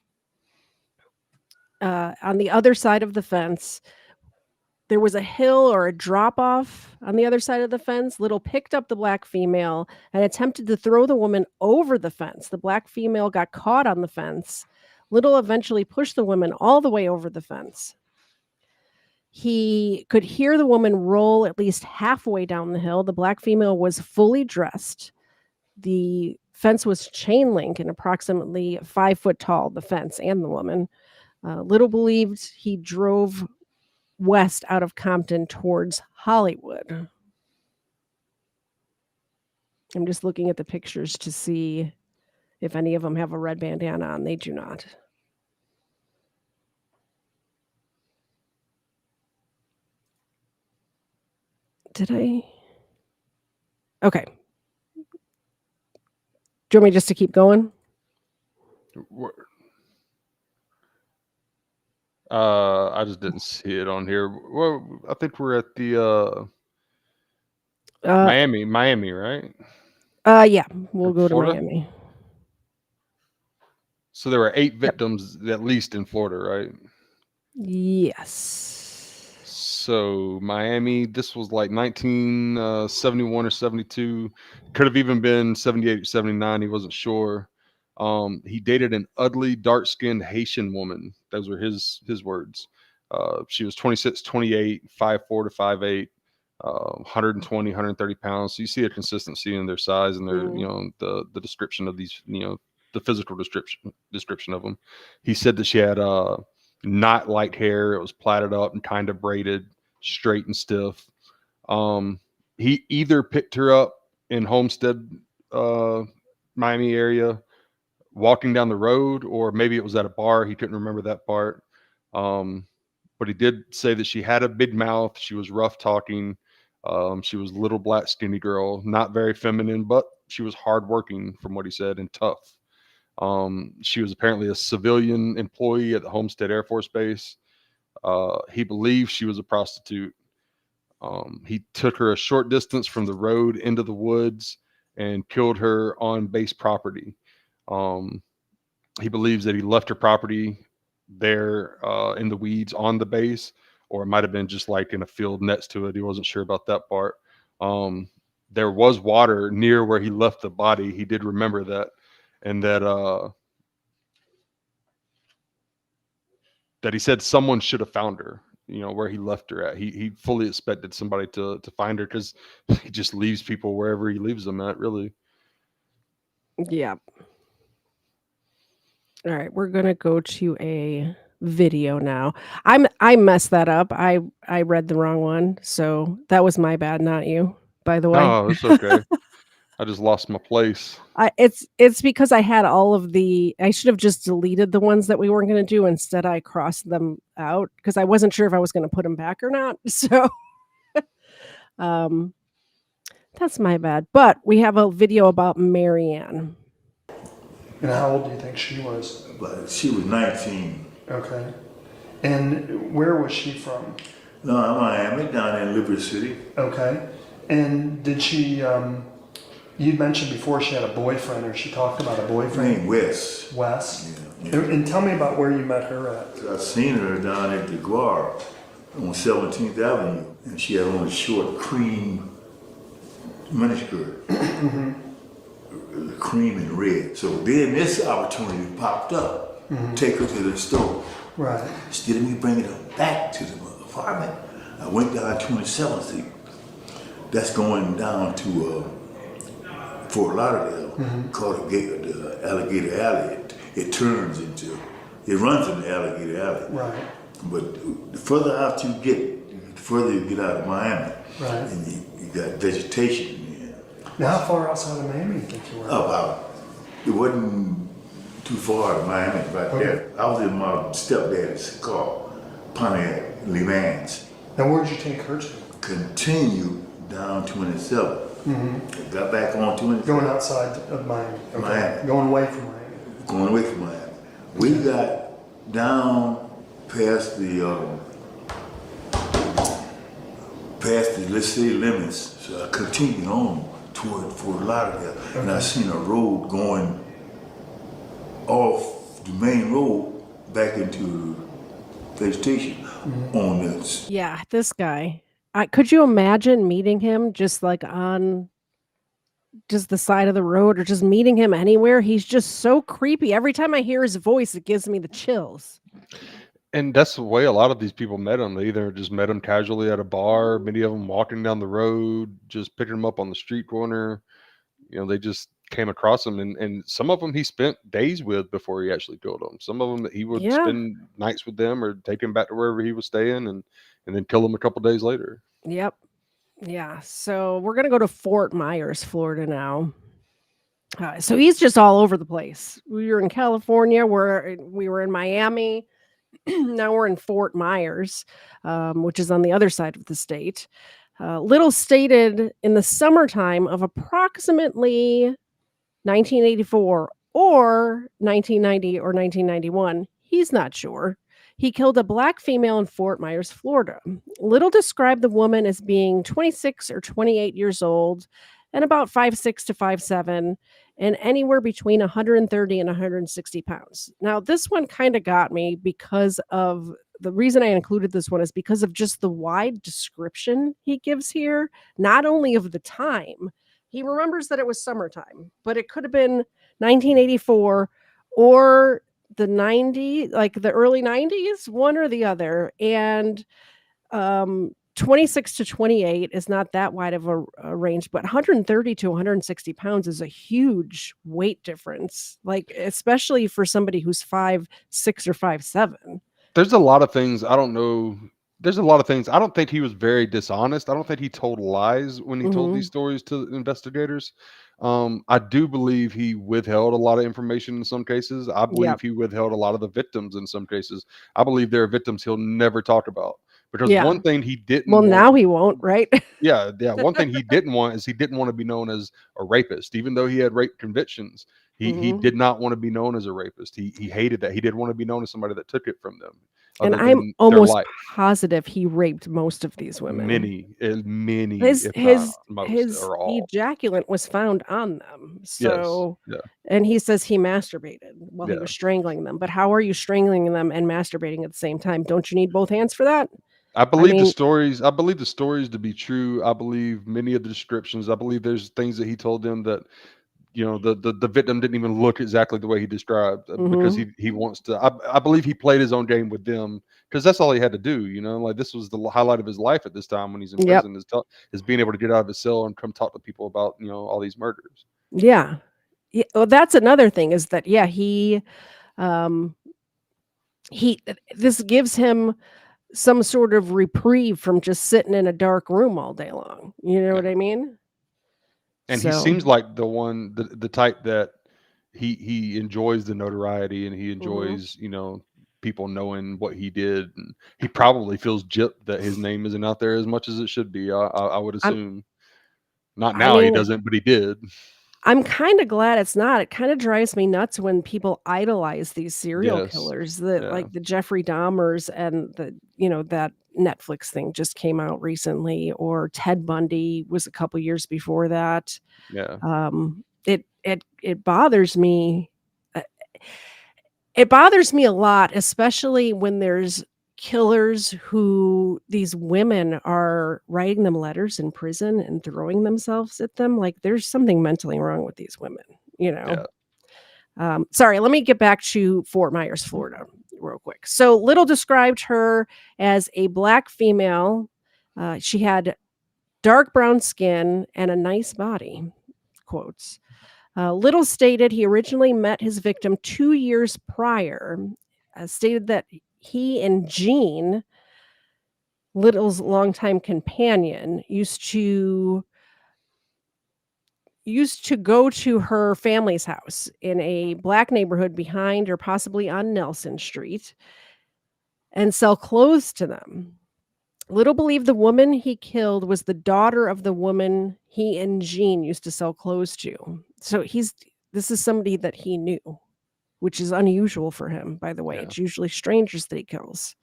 Speaker 1: On the other side of the fence, there was a hill or a drop off on the other side of the fence. Little picked up the black female and attempted to throw the woman over the fence. The black female got caught on the fence. Little eventually pushed the woman all the way over the fence. He could hear the woman roll at least halfway down the hill. The black female was fully dressed. The fence was chain link and approximately 5 foot tall, the fence and the woman. Little believed he drove west out of Compton towards Hollywood. I'm just looking at the pictures to see if any of them have a red bandana on. They do not. Did I? Okay. Do you want me just to keep going?
Speaker 2: I just didn't see it on here. Well, I think we're at the Miami, right?
Speaker 1: Yeah, we'll go
Speaker 2: Florida?
Speaker 1: to Miami.
Speaker 2: So there were 8 victims at least in Florida, right?
Speaker 1: Yes.
Speaker 2: So Miami, this was like 1971 or 72. Could have even been 78 or 79. He wasn't sure. He dated an ugly, dark-skinned Haitian woman. Those were his words. She was 26, 28, 5'4" to 5'8", 120, 130 pounds. So you see a consistency in their size and their, the description of these, the physical description of them. He said that she had not light hair. It was plaited up and kind of braided, straight and stiff. He either picked her up in Homestead, Miami area, walking down the road, or maybe it was at a bar. He couldn't remember that part. But he did say that she had a big mouth. She was rough talking. She was a little black skinny girl, not very feminine, but she was hardworking from what he said and tough. She was apparently a civilian employee at the Homestead Air Force Base. He believes she was a prostitute. He took her a short distance from the road into the woods and killed her on base property. He believes that he left her property there in the weeds on the base, or it might have been just like in a field next to it. He wasn't sure about that part. There was water near where he left the body. He did remember that. And that he said someone should have found her, where he left her at. He fully expected somebody to find her, because he just leaves people wherever he leaves them at, really.
Speaker 1: Yeah. All right, we're gonna go to a video now. I messed that up. I read the wrong one, so that was my bad, not you, by the way.
Speaker 2: Oh, it's okay. I just lost my place.
Speaker 1: It's because I had all of I should have just deleted the ones that we weren't going to do. Instead, I crossed them out because I wasn't sure if I was going to put them back or not. So, that's my bad. But we have a video about Marianne.
Speaker 3: And how old do you think she was?
Speaker 4: But she was 19.
Speaker 3: Okay. And where was she from?
Speaker 4: No, Miami, down in Liberty City.
Speaker 3: Okay. And did she, you'd mentioned before she had a boyfriend, or she talked about a boyfriend?
Speaker 4: Named Wes.
Speaker 3: Wes?
Speaker 4: Yeah.
Speaker 3: And tell me about where you met her at.
Speaker 4: I seen her down at the Guar on 17th Avenue, and she had on a short cream miniskirt. Mm-hmm. Cream and red. So then this opportunity popped up. take her to the store.
Speaker 3: Right.
Speaker 4: Instead of me bringing her back to the apartment, I went down 27th Street. That's going down to Fort Lauderdale, called the Alligator Alley. It runs into Alligator Alley.
Speaker 3: Right.
Speaker 4: But the further out you get, the further you get out of Miami.
Speaker 3: Right.
Speaker 4: And you got vegetation.
Speaker 3: Now, how far outside of Miami do you think you were?
Speaker 4: About, it wasn't too far to Miami, right there. I was in my stepdad's car, Pontiac Le Mans.
Speaker 3: Now, where'd you take her to?
Speaker 4: Continue down 27. Got back on 27.
Speaker 3: Going outside of Miami. Okay.
Speaker 4: Miami.
Speaker 3: Going away from Miami.
Speaker 4: Going away from Miami. We got down past the let's say limits. So I continued on toward Fort Lauderdale, and I seen a road going off the main road back into vegetation on this.
Speaker 1: Yeah, this guy. Could you imagine meeting him just like on just the side of the road or just meeting him anywhere? He's just so creepy. Every time I hear his voice, it gives me the chills.
Speaker 2: And that's the way a lot of these people met him. They either just met him casually at a bar, many of them walking down the road, just picking him up on the street corner. They just came across him, and some of them he spent days with before he actually killed them. Some of them he would spend nights with them or take him back to wherever he was staying and then kill him a couple days later.
Speaker 1: Yep. Yeah. So we're going to go to Fort Myers, Florida now. So he's just all over the place. We were in California, we were in Miami. Now we're in Fort Myers, which is on the other side of the state. Little stated in the summertime of approximately 1984 or 1990 or 1991. He's not sure. He killed a black female in Fort Myers, Florida. Little described the woman as being 26 or 28 years old and about 5'6" to 5'7", and anywhere between 130 and 160 pounds. Now, this one kind of got me because of the reason I included this one is because of just the wide description he gives here, not only of the time. He remembers that it was summertime, but it could have been 1984 or the 90s, like the early 90s, one or the other. And 26 to 28 is not that wide of a range, but 130 to 160 pounds is a huge weight difference, like especially for somebody who's 5'6" or 5'7".
Speaker 2: There's a lot of things I don't know. There's a lot of things. I don't think he was very dishonest. I don't think he told lies when he told these stories to investigators. I do believe he withheld a lot of information in some cases. I believe he withheld a lot of the victims in some cases. I believe there are victims he'll never talk about. Because one thing he didn't want,
Speaker 1: now he won't, right?
Speaker 2: Yeah. One thing he didn't want is he didn't want to be known as a rapist, even though he had rape convictions. He did not want to be known as a rapist. He hated that. He didn't want to be known as somebody that took it from them.
Speaker 1: And I'm almost positive he raped most of these women.
Speaker 2: Many.
Speaker 1: His ejaculant was found on them. So, and he says he masturbated while he was strangling them. But how are you strangling them and masturbating at the same time? Don't you need both hands for that?
Speaker 2: I believe the stories. I believe the stories to be true. I believe many of the descriptions. I believe there's things that he told them that, the victim didn't even look exactly the way he described because he wants to. I believe he played his own game with them because that's all he had to do. Like this was the highlight of his life at this time when he's in prison is being able to get out of his cell and come talk to people about all these murders.
Speaker 1: Yeah. Well, that's another thing is that this gives him some sort of reprieve from just sitting in a dark room all day long. You know what I mean?
Speaker 2: And he seems like the type that he enjoys the notoriety and he enjoys, people knowing what he did. And he probably feels gypped that his name isn't out there as much as it should be. I would assume. Not now he doesn't, but he did.
Speaker 1: I'm kind of glad it's not. It kind of drives me nuts when people idolize these serial killers, like the Jeffrey Dahmers and that Netflix thing just came out recently, or Ted Bundy was a couple years before that.
Speaker 2: Yeah.
Speaker 1: It bothers me. It bothers me a lot, especially when there's killers who these women are writing them letters in prison and throwing themselves at them. Like there's something mentally wrong with these women, Sorry, let me get back to Fort Myers, Florida, real quick. So Little described her as a black female. She had dark brown skin and a nice body. Quotes. Little stated he originally met his victim 2 years prior. Stated that he and Jean, Little's longtime companion, used to go to her family's house in a black neighborhood behind or possibly on Nelson Street and sell clothes to them. Little believed the woman he killed was the daughter of the woman he and Jean used to sell clothes to. So this is somebody that he knew, which is unusual for him, by the way.
Speaker 2: Yeah.
Speaker 1: It's usually strangers that he kills.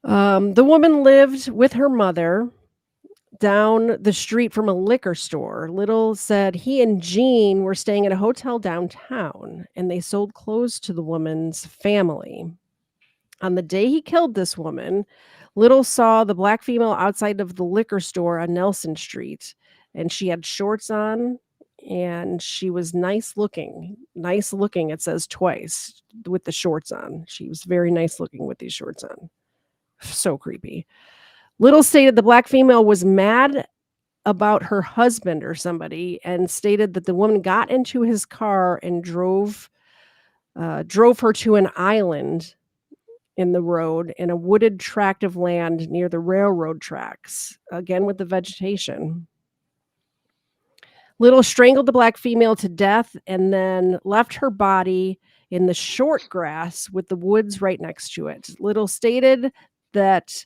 Speaker 1: The woman lived with her mother down the street from a liquor store. Little said he and Jean were staying at a hotel downtown and they sold clothes to the woman's family. On the day he killed this woman, Little saw the black female outside of the liquor store on Nelson Street, and she had shorts on and she was nice looking. Nice looking, it says twice, with the shorts on. She was very nice looking with these shorts on. So creepy. Little stated the black female was mad about her husband or somebody and stated that the woman got into his car and drove her to an island in the road in a wooded tract of land near the railroad tracks, again with the vegetation. Little strangled the black female to death and then left her body in the short grass with the woods right next to it. Little stated that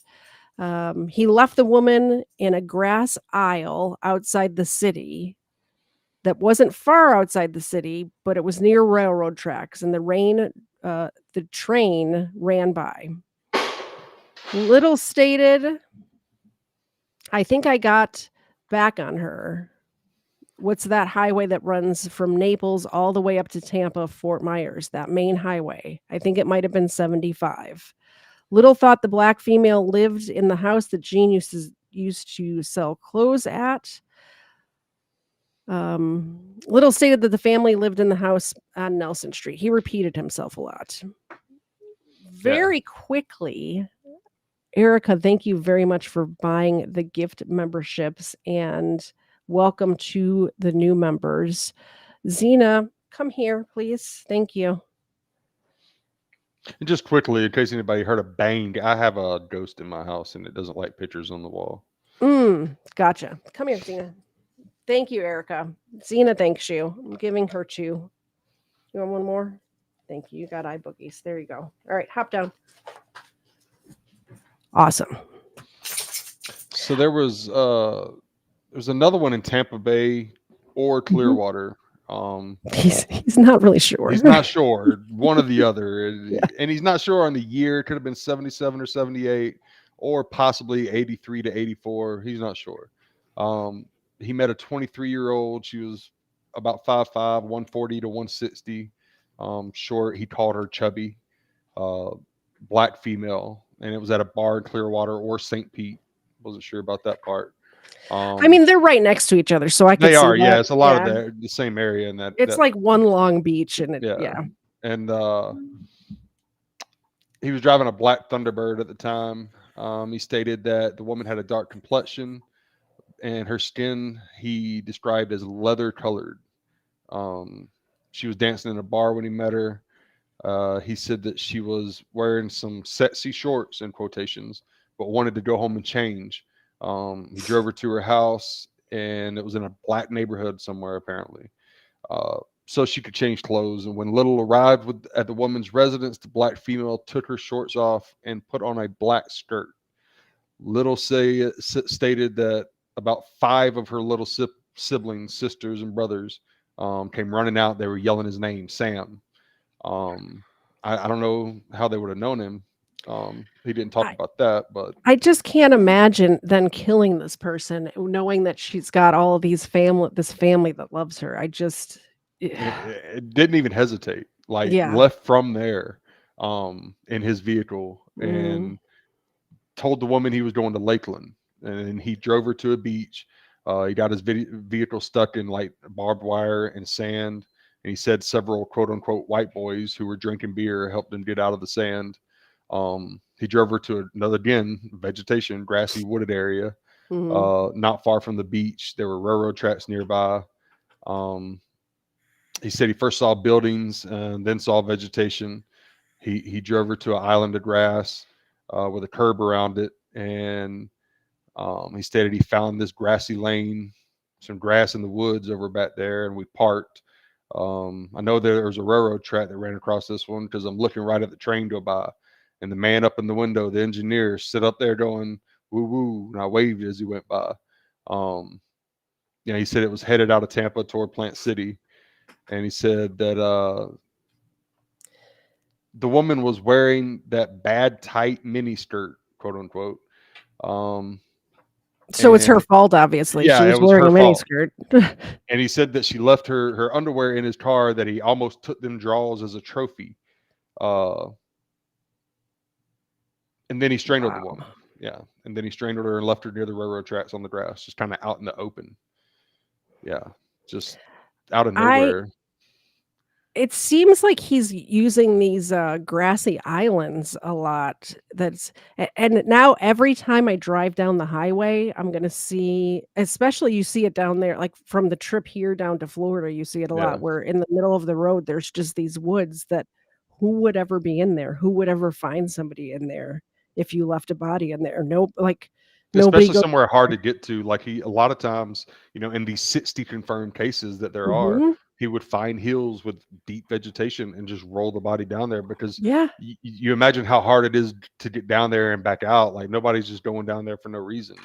Speaker 1: he left the woman in a grass aisle outside the city that wasn't far outside the city, but it was near railroad tracks, and the train ran by. Little stated, I think I got back on her. What's that highway that runs from Naples all the way up to Tampa, Fort Myers, that main highway? I think it might have been 75. Little thought the black female lived in the house that Jean used to sell clothes at. Little stated that the family lived in the house on Nelson Street. He repeated himself a lot. Very quickly, Erica, thank you very much for buying the gift memberships and welcome to the new members. Zena, come here, please. Thank you.
Speaker 2: And just quickly, in case anybody heard a bang, I have a ghost in my house and it doesn't like pictures on the wall.
Speaker 1: Gotcha. Come here, Zena. Thank you, Erica. Zena thanks you. I'm giving her 2. You want one more? Thank you. You got eye boogies. There you go. All right, hop down. Awesome.
Speaker 2: So there's another one in Tampa Bay or Clearwater.
Speaker 1: He's not really sure.
Speaker 2: He's not sure. One or the other. And he's not sure on the year. It could have been 77 or 78 or possibly 83 to 84. He's not sure. He met a 23-year-old. She was about 5'5", 140 to 160. Short. He called her chubby. Black female. And it was at a bar in Clearwater or St. Pete. Wasn't sure about that part.
Speaker 1: I mean, they're right next to each other, so I can.
Speaker 2: They
Speaker 1: see
Speaker 2: are,
Speaker 1: that.
Speaker 2: yeah. It's a lot of the same area, and
Speaker 1: it's like one long beach, and
Speaker 2: And he was driving a black Thunderbird at the time. He stated that the woman had a dark complexion, and her skin he described as leather colored. She was dancing in a bar when he met her. He said that she was wearing some sexy shorts in quotations, but wanted to go home and change. He drove her to her house, and it was in a black neighborhood somewhere, apparently. So she could change clothes. And when Little arrived at the woman's residence, the black female took her shorts off and put on a black skirt. Little stated that about 5 of her little siblings, sisters, and brothers came running out. They were yelling his name, Sam. I don't know how they would have known him. He didn't talk about that, but
Speaker 1: I just can't imagine then killing this person, knowing that she's got all of this family that loves her.
Speaker 2: It didn't even hesitate. Left from there, in his vehicle and told the woman he was going to Lakeland, and he drove her to a beach. He got his vehicle stuck in like barbed wire and sand. and he said several quote unquote white boys who were drinking beer helped him get out of the sand. He drove her to another, again, vegetation, grassy, wooded area, not far from the beach. There were railroad tracks nearby. He said he first saw buildings and then saw vegetation. He drove her to an island of grass with a curb around it, and he stated he found this grassy lane, some grass in the woods over back there, and we parked. I know there was a railroad track that ran across this one because I'm looking right at the train go by, and the man up in the window, the engineer, sit up there going woo woo, and I waved as he went by. He said it was headed out of Tampa toward Plant City, and he said that the woman was wearing that bad tight mini skirt, quote unquote.
Speaker 1: So it's her fault, obviously.
Speaker 2: Yeah,
Speaker 1: she was wearing a mini skirt.
Speaker 2: And he said that she left her underwear in his car, that he almost took them draws as a trophy. And then he strangled the woman. Yeah. And then he strangled her and left her near the railroad tracks on the grass, just kind of out in the open. Yeah. Just out of nowhere.
Speaker 1: It seems like he's using these grassy islands a lot. And now every time I drive down the highway, I'm going to see, especially you see it down there, like from the trip here down to Florida, you see it a lot, where in the middle of the road, there's just these woods that who would ever be in there? Who would ever find somebody in there if you left a body in there?
Speaker 2: Especially somewhere hard to get to. Like a lot of times, in these 60 confirmed cases that there are, he would find hills with deep vegetation and just roll the body down there, because you imagine how hard it is to get down there and back out. Like nobody's just going down there for no reason,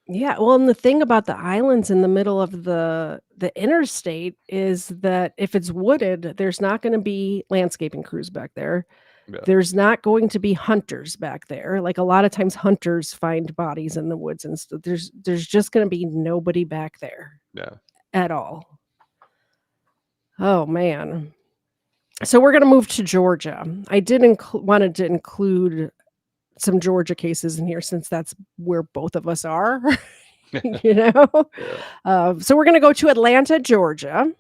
Speaker 1: Yeah, well, and the thing about the islands in the middle of the interstate is that if it's wooded, there's not going to be landscaping crews back there.
Speaker 2: Yeah.
Speaker 1: There's not going to be hunters back there. Like a lot of times hunters find bodies in the woods and stuff. There's just going to be nobody back there.
Speaker 2: Yeah.
Speaker 1: At all. Oh man. So we're going to move to Georgia. I wanted to include some Georgia cases in here since that's where both of us are, So we're going to go to Atlanta, Georgia,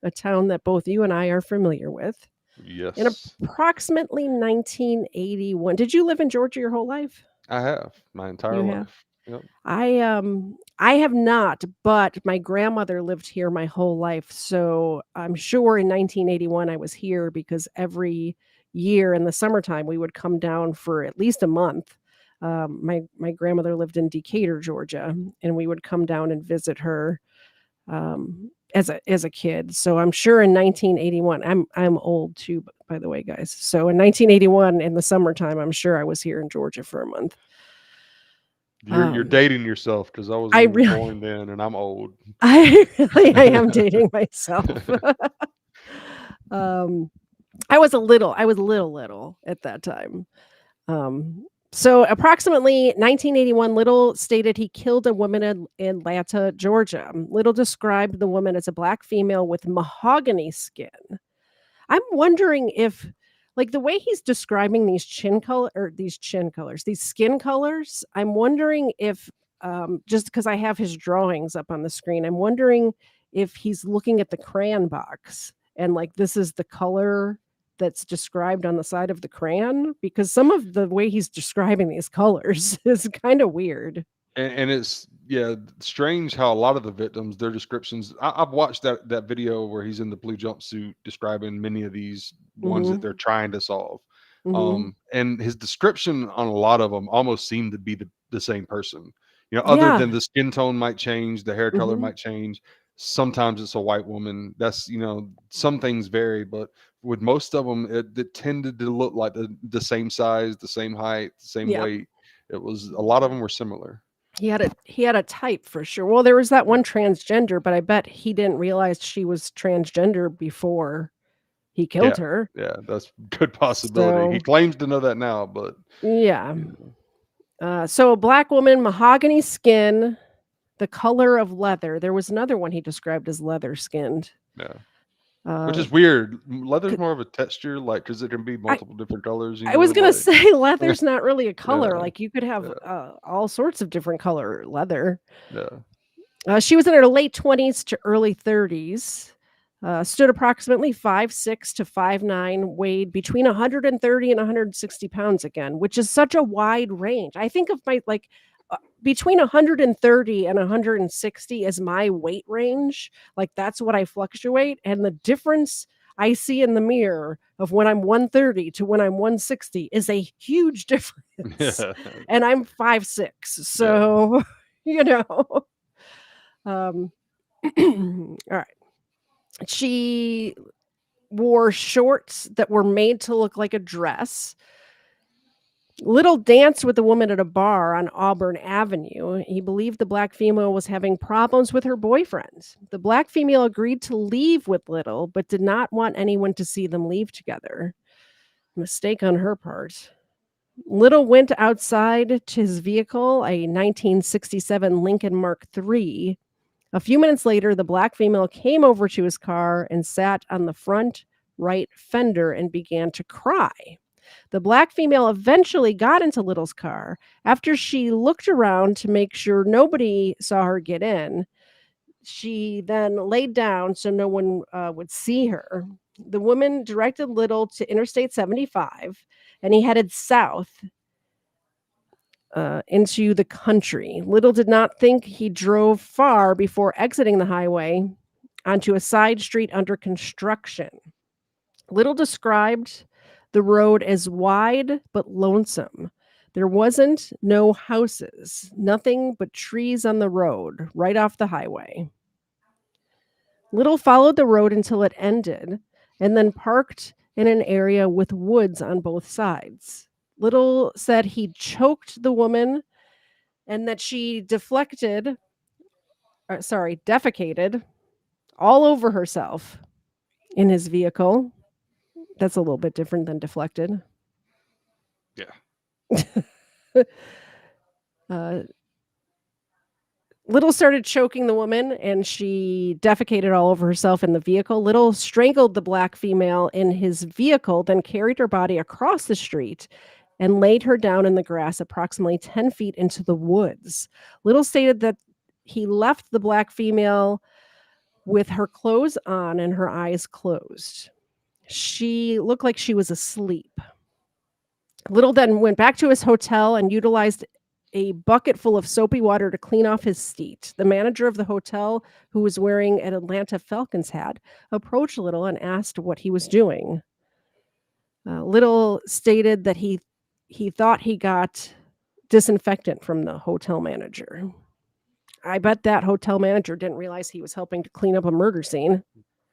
Speaker 1: a town that both you and I are familiar with.
Speaker 2: Yes.
Speaker 1: In approximately 1981. Did you live in Georgia your whole life?
Speaker 2: I have, my entire life. Yep.
Speaker 1: I have not, but my grandmother lived here my whole life. So I'm sure in 1981 I was here because every year in the summertime we would come down for at least a month. My grandmother lived in Decatur, Georgia, and we would come down and visit her as a kid. So I'm sure in 1981, I'm old too, by the way, guys. So in 1981 in the summertime, I'm sure I was here in Georgia for a month.
Speaker 2: You're dating yourself, because I was born then and I'm old.
Speaker 1: I am dating myself. I was little at that time. So approximately 1981, Little stated he killed a woman in Atlanta, Georgia. Little described the woman as a Black female with mahogany skin. I'm wondering if, like, the way he's describing these skin colors, I'm wondering if, just because I have his drawings up on the screen, I'm wondering if he's looking at the crayon box and like, this is the color that's described on the side of the crayon, because some of the way he's describing these colors is kind of weird.
Speaker 2: And it's strange how a lot of the victims, their descriptions. I've watched that video where he's in the blue jumpsuit describing many of these ones that they're trying to solve. And his description on a lot of them almost seemed to be the same person. Other than the skin tone might change, the hair color might change. Sometimes it's a white woman. That's, some things vary, but with most of them, it tended to look like the same size, the same height, the same weight. It was, a lot of them were similar.
Speaker 1: He had a type for sure. Well, there was that one transgender, but I bet he didn't realize she was transgender before he killed her.
Speaker 2: Yeah, that's a good possibility. He claims to know that now, but
Speaker 1: so a Black woman, mahogany skin, the color of leather. There was another one he described as leather skinned.
Speaker 2: Yeah. Which is weird. Leather's more of a texture, like, because it can be multiple different colors.
Speaker 1: I was going to say leather's not really a color. Like, you could have all sorts of different color leather.
Speaker 2: Yeah.
Speaker 1: She was in her late 20s to early 30s. Stood approximately 5'6" to 5'9", weighed between 130 and 160 pounds again, which is such a wide range. I think of my between 130 and 160 as my weight range. Like that's what I fluctuate. And the difference I see in the mirror of when I'm 130 to when I'm 160 is a huge difference.
Speaker 2: Yeah.
Speaker 1: And I'm 5'6". So, you know. All right. She wore shorts that were made to look like a dress. Little danced with a woman at a bar on Auburn Avenue. He believed the black female was having problems with her boyfriend. The black female agreed to leave with Little, but did not want anyone to see them leave together. Mistake on her part. Little went outside to his vehicle, a 1967 Lincoln Mark III. A few minutes later, the black female came over to his car and sat on the front right fender and began to cry. The black female eventually got into Little's car. After she looked around to make sure nobody saw her get in, she then laid down so no one would see her. The woman directed Little to Interstate 75, and he headed south into the country. Little did not think he drove far before exiting the highway onto a side street under construction. Little described the road as wide but lonesome. There wasn't no houses, nothing but trees on the road right off the highway. Little followed the road until it ended and then parked in an area with woods on both sides. Little said he choked the woman and that she defecated all over herself in his vehicle. That's a little bit different than deflected.
Speaker 2: Yeah.
Speaker 1: Little started choking the woman and she defecated all over herself in the vehicle. Little strangled the black female in his vehicle, then carried her body across the street and laid her down in the grass approximately 10 feet into the woods. Little stated that he left the black female with her clothes on and her eyes closed. She looked like she was asleep. Little then went back to his hotel and utilized a bucket full of soapy water to clean off his seat. The manager of the hotel, who was wearing an Atlanta Falcons hat, approached Little and asked what he was doing. Little stated that he thought he got disinfectant from the hotel manager. I bet that hotel manager didn't realize he was helping to clean up a murder scene.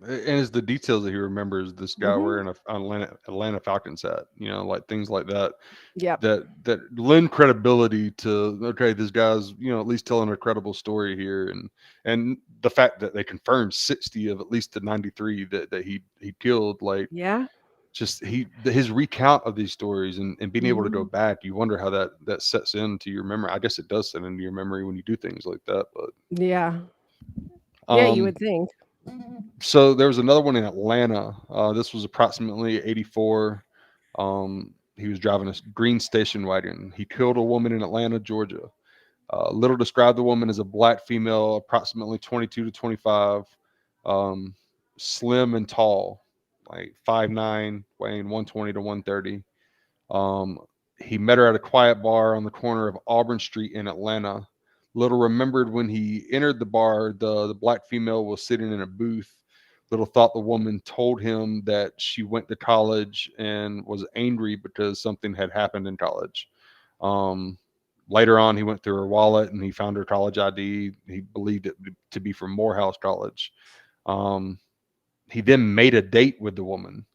Speaker 2: And it's the details that he remembers. This guy
Speaker 1: Mhm.
Speaker 2: wearing an Atlanta Falcons hat, like things like that.
Speaker 1: Yep.
Speaker 2: That lend credibility to, okay, this guy's at least telling a credible story here, and the fact that they confirmed 60 of at least the 93 that he killed, like
Speaker 1: Yeah.
Speaker 2: just his recount of these stories and being able to go
Speaker 1: Mhm.
Speaker 2: back, you wonder how that sets into your memory. I guess it does set into your memory when you do things like that, but
Speaker 1: Yeah. Yeah, you
Speaker 2: um
Speaker 1: would think.
Speaker 2: so there was another one in Atlanta. This was approximately 84. He was driving a green station wagon. He killed a woman in Atlanta, Georgia. Little described the woman as a black female, approximately 22 to 25, slim and tall, like 5'9", weighing 120 to 130. He met her at a quiet bar on the corner of Auburn Street in Atlanta. Little remembered when he entered the bar, the black female was sitting in a booth. Little thought the woman told him that she went to college and was angry because something had happened in college. Later on, he went through her wallet and he found her college ID. He believed it to be from Morehouse College. He then made a date with the woman,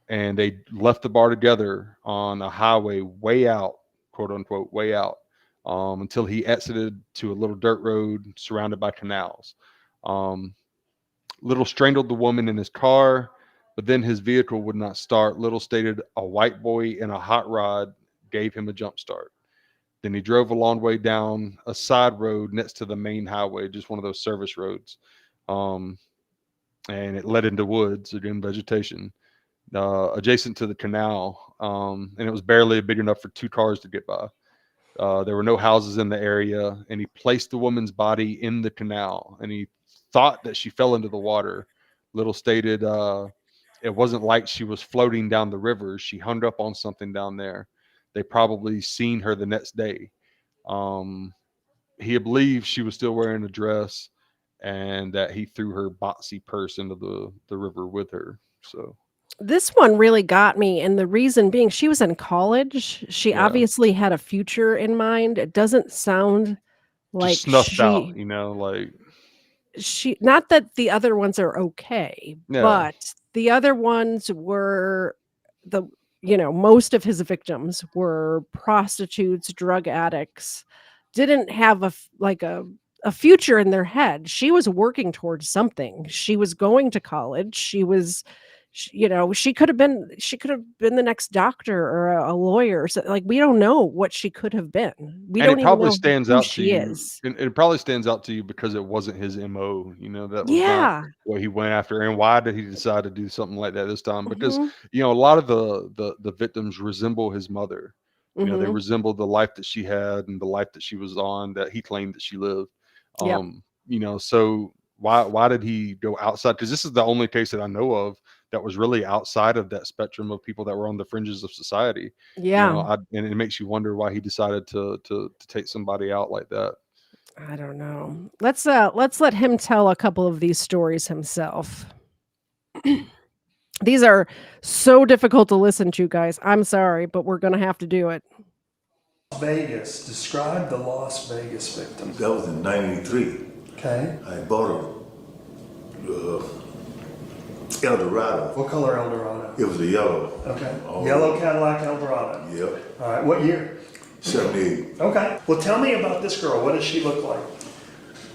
Speaker 2: and they left the bar together on a highway way out, quote unquote, way out, until he exited to a little dirt road surrounded by canals. Little strangled the woman in his car, but then his vehicle would not start. Little stated a white boy in a hot rod gave him a jump start. Then he drove a long way down a side road next to the main highway, just one of those service roads. And it led into woods, again, vegetation, adjacent to the canal. And it was barely big enough for two cars to get by. There were no houses in the area, and he placed the woman's body in the canal, and he thought that she fell into the water, Little stated, it wasn't like she was floating down the river. She hung up on something down there. They probably seen her the next day. He believed she was still wearing a dress, and that he threw her boxy purse into the river with her. So
Speaker 1: This one really got me, and the reason being she was in college. She
Speaker 2: yeah,
Speaker 1: obviously had a future in mind. It doesn't sound
Speaker 2: just
Speaker 1: like
Speaker 2: snuffed out, like
Speaker 1: she not that the other ones are okay,
Speaker 2: yeah,
Speaker 1: but the other ones were the most of his victims were prostitutes, drug addicts, didn't have a future in their head. She was working towards something. She was going to college. She could have been the next doctor or a lawyer. So, like, we don't know what she could have been. We
Speaker 2: and
Speaker 1: don't
Speaker 2: it
Speaker 1: even
Speaker 2: probably
Speaker 1: know
Speaker 2: stands
Speaker 1: who
Speaker 2: out to
Speaker 1: she
Speaker 2: you.
Speaker 1: is.
Speaker 2: And it probably stands out to you because it wasn't his MO. That was not
Speaker 1: Yeah.
Speaker 2: what he went after. And why did he decide to do something like that this time? Because
Speaker 1: Mhm.
Speaker 2: a lot of the victims resemble his mother. They
Speaker 1: Mhm.
Speaker 2: resemble the life that she had and the life that she was on, that he claimed that she lived.
Speaker 1: Yep.
Speaker 2: So why did he go outside? Because this is the only case that I know of that was really outside of that spectrum of people that were on the fringes of society.
Speaker 1: Yeah.
Speaker 2: And it makes you wonder why he decided to take somebody out like that.
Speaker 1: I don't know. Let's let him tell a couple of these stories himself. These are so difficult to listen to, guys. I'm sorry, but we're going to have to do it.
Speaker 3: Vegas. Describe the Las Vegas victim.
Speaker 4: That was in '93.
Speaker 3: Okay.
Speaker 4: I bought a Eldorado.
Speaker 3: What color Eldorado?
Speaker 4: It was a yellow.
Speaker 3: Okay.
Speaker 4: Oh.
Speaker 3: Yellow Cadillac Eldorado.
Speaker 4: Yep.
Speaker 3: All right. What year?
Speaker 4: 78.
Speaker 3: Okay. Well, tell me about this girl. What does she look like?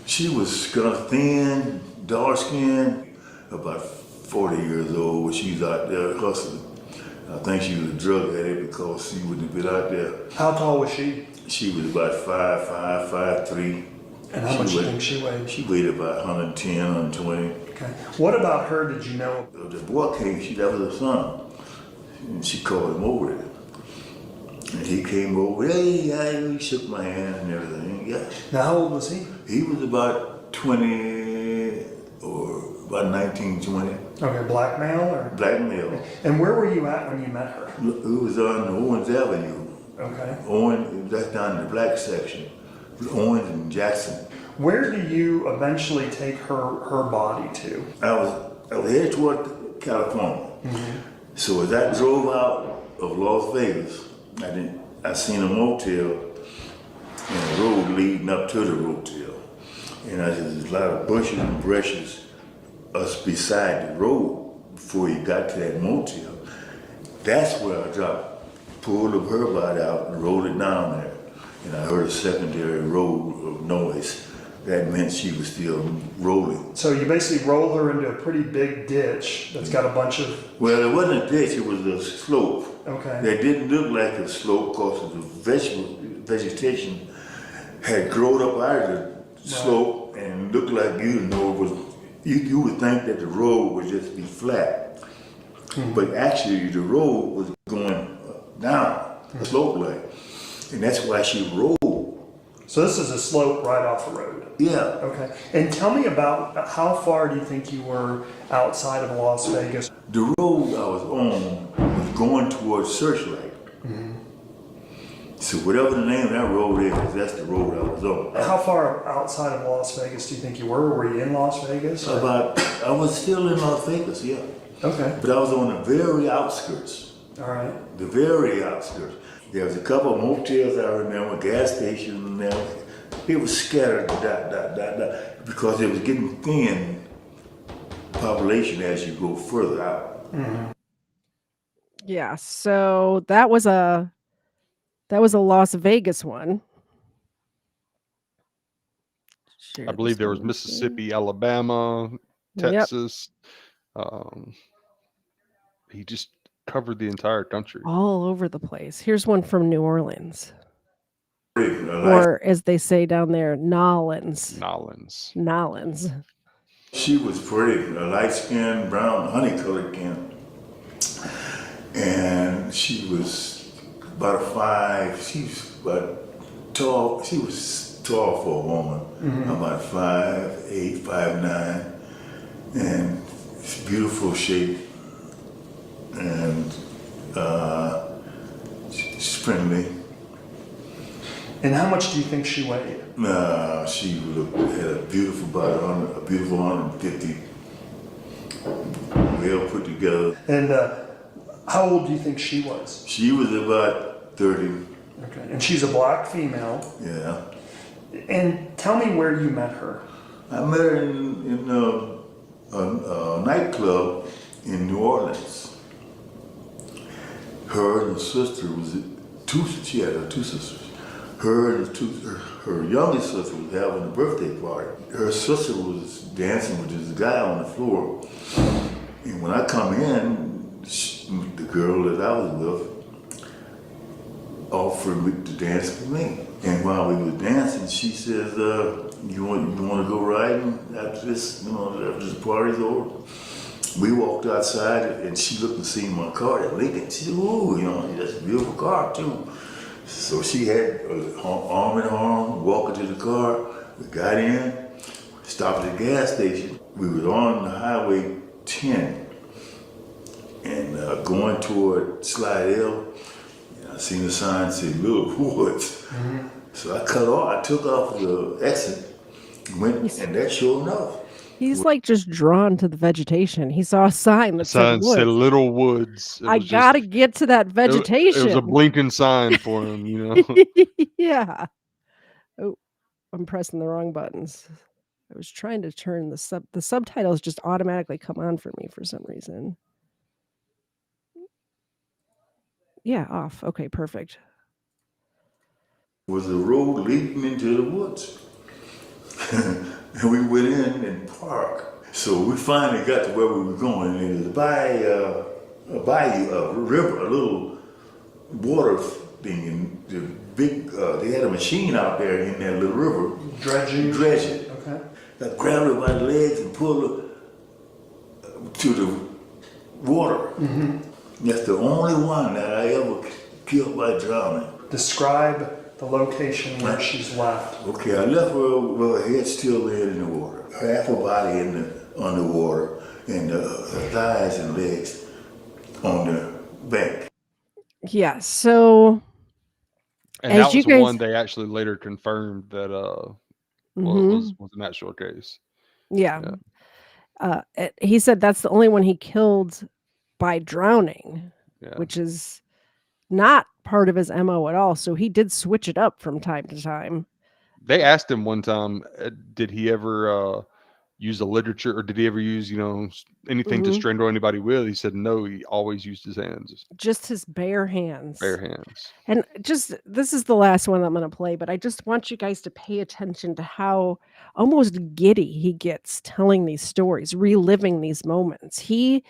Speaker 4: She was kind of thin, dark skin, about 40 years old when she was out there hustling. I think she was a drug addict because she wouldn't have been out there.
Speaker 3: How tall was she?
Speaker 4: She was about 5'5", 5'3".
Speaker 3: And how much do you think she weighed?
Speaker 4: She weighed about 110, 120.
Speaker 3: Okay. What about her did you know?
Speaker 4: The boy came, that was her son. And she called him over there. And he came over, hey, he shook my hand and everything. Yeah.
Speaker 3: Now, how old was he?
Speaker 4: He was about 20 or about 19, 20.
Speaker 3: Okay, black male or?
Speaker 4: Black male.
Speaker 3: And where were you at when you met her?
Speaker 4: It was on Owens Avenue.
Speaker 3: Okay.
Speaker 4: Owens, that's down in the black section. Owens and Jackson.
Speaker 3: Where do you eventually take her body to?
Speaker 4: I was headed toward California.
Speaker 3: Mm-hmm.
Speaker 4: So as I drove out of Las Vegas, I seen a motel and a road leading up to the motel. And there's a lot of bushes and brushes us beside the road before you got to that motel. That's where I pulled up her body out and rolled it down there. And I heard a secondary roll of noise. That meant she was still rolling.
Speaker 3: So you basically roll her into a pretty big ditch that's got a bunch of...
Speaker 4: Well, it wasn't a ditch, it was a slope.
Speaker 3: Okay.
Speaker 4: That didn't look like a slope because the vegetation had grown up out of the slope and looked like you would think that the road would just be flat. Mm-hmm. But actually the road was going down a slope like. And that's why she rolled.
Speaker 3: So this is a slope right off the road?
Speaker 4: Yeah.
Speaker 3: Okay. And tell me about how far do you think you were outside of Las Vegas?
Speaker 4: The road I was on was going towards Searchlight. Mm-hmm. So whatever the name of that road is, that's the road I was on.
Speaker 3: How far outside of Las Vegas do you think you were? Were you in Las Vegas?
Speaker 4: I was still in Las Vegas, yeah.
Speaker 3: Okay.
Speaker 4: But I was on the very outskirts.
Speaker 3: All right.
Speaker 4: The very outskirts. There was a couple of motels I remember, gas stations, and it was scattered, because it was getting thin population as you go further out.
Speaker 3: Mm-hmm.
Speaker 1: Yeah, so that was a Las Vegas one.
Speaker 2: I believe there was Mississippi, Alabama, Texas.
Speaker 1: Yep.
Speaker 2: He just covered the entire country.
Speaker 1: All over the place. Here's one from New Orleans.
Speaker 4: Or
Speaker 1: as they say down there, Nolans.
Speaker 4: She was pretty, a light-skinned, brown, honey-colored skin. And she was she was tall for a woman, about 5'8", 5'9", and It's beautiful shape, and she's friendly.
Speaker 3: And how much do you think she weighed?
Speaker 4: She would have had a beautiful body, a beautiful 150, well put together.
Speaker 3: And how old do you think she was?
Speaker 4: She was about 30.
Speaker 3: Okay. And she's a black female.
Speaker 4: Yeah.
Speaker 3: And tell me where you met her.
Speaker 4: I met her in a nightclub in New Orleans. Her and her sister she had two sisters. Her and her youngest sister was having a birthday party. Her sister was dancing with this guy on the floor. And when I come in, the girl that I was with offered to dance with me. And while we were dancing, she says, you want to go riding after this, after this party's over? We walked outside and she looked and seen my car at Lincoln. She said, ooh, that's a beautiful car too. So she had arm in arm, walking to the car. We got in, stopped at the gas station. We were on the Highway 10 and going toward Slide L. I seen the sign say Little Woods. Mm-hmm. So I cut off, I took off the exit, went, and that sure enough.
Speaker 1: He's like just drawn to the vegetation. He saw a sign that said
Speaker 2: Sign said
Speaker 1: woods.
Speaker 2: Little Woods.
Speaker 1: I gotta get to that vegetation.
Speaker 2: It was a blinking sign for him,
Speaker 1: Yeah. Oh, I'm pressing the wrong buttons. I was trying to turn the subtitles just automatically come on for me for some reason. Yeah, off. Okay, perfect.
Speaker 4: Was a road leading into the woods. And we went in and parked. So we finally got to where we were going. And it was by a bayou, a river, a little water thing. And the big, they had a machine out there in that little river.
Speaker 3: Dredging?
Speaker 4: Dredging.
Speaker 3: Okay.
Speaker 4: I grabbed her by the legs and pulled her to the water. Mm-hmm. That's the only one that I ever killed by drowning.
Speaker 3: Describe the location where she's left.
Speaker 4: Okay, I left her with her head still laying in the water. Half her body in the underwater and her thighs and legs on the bank.
Speaker 1: Yeah, so
Speaker 2: and that was the one they actually later confirmed that was an actual case.
Speaker 1: Yeah. He said that's the only one he killed by drowning, which is not part of his MO at all. So he did switch it up from time to time.
Speaker 2: They asked him one time, did he ever use the literature, or did he ever use, anything to strangle anybody with? He said no, he always used his hands. Just
Speaker 1: his bare hands.
Speaker 2: Bare hands.
Speaker 1: And this is the last one I'm going to play, but I just want you guys to pay attention to how almost giddy he gets telling these stories, reliving these moments. He,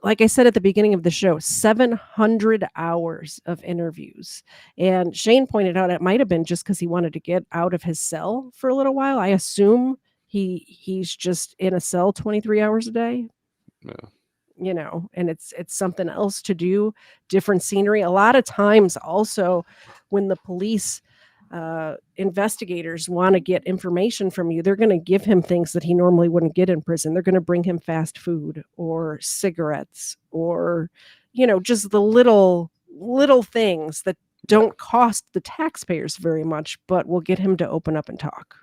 Speaker 1: like I said at the beginning of the show, 700 hours of interviews. And Shane pointed out it might have been just because he wanted to get out of his cell for a little while. I assume he's just in a cell 23 hours a day. Yeah. And it's something else to do, different scenery. A lot of times also when the police investigators want to get information from you, they're going to give him things that he normally wouldn't get in prison. They're going to bring him fast food or cigarettes or, just the little things that don't cost the taxpayers very much, but will get him to open up and talk.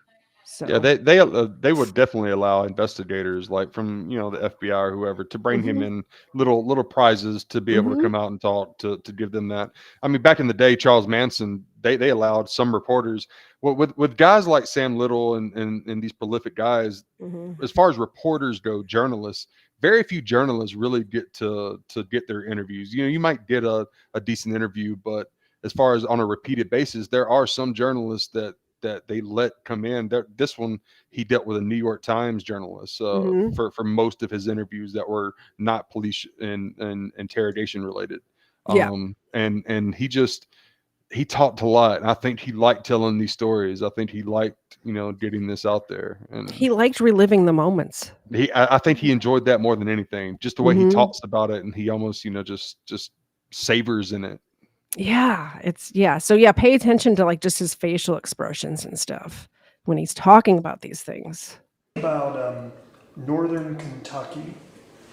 Speaker 1: So.
Speaker 2: Yeah, they would definitely allow investigators like from the FBI or whoever to bring him in little prizes to be able to come out and talk to give them that. I mean, back in the day, Charles Manson, they allowed some reporters with guys like Sam Little and these prolific guys. As far as reporters go, journalists, very few journalists really get to get their interviews. You might get a decent interview, but as far as on a repeated basis, there are some journalists that they let come in. This one, he dealt with a New York Times journalist for most of his interviews that were not police and interrogation related. And he talked a lot. I think he liked telling these stories. I think he liked, getting this out there. And
Speaker 1: he liked reliving the moments.
Speaker 2: I think he enjoyed that more than anything. Just the way he talks about it, and he almost, just savors in it.
Speaker 1: Yeah, so pay attention to just his facial expressions and stuff when he's talking about these things.
Speaker 3: About northern Kentucky,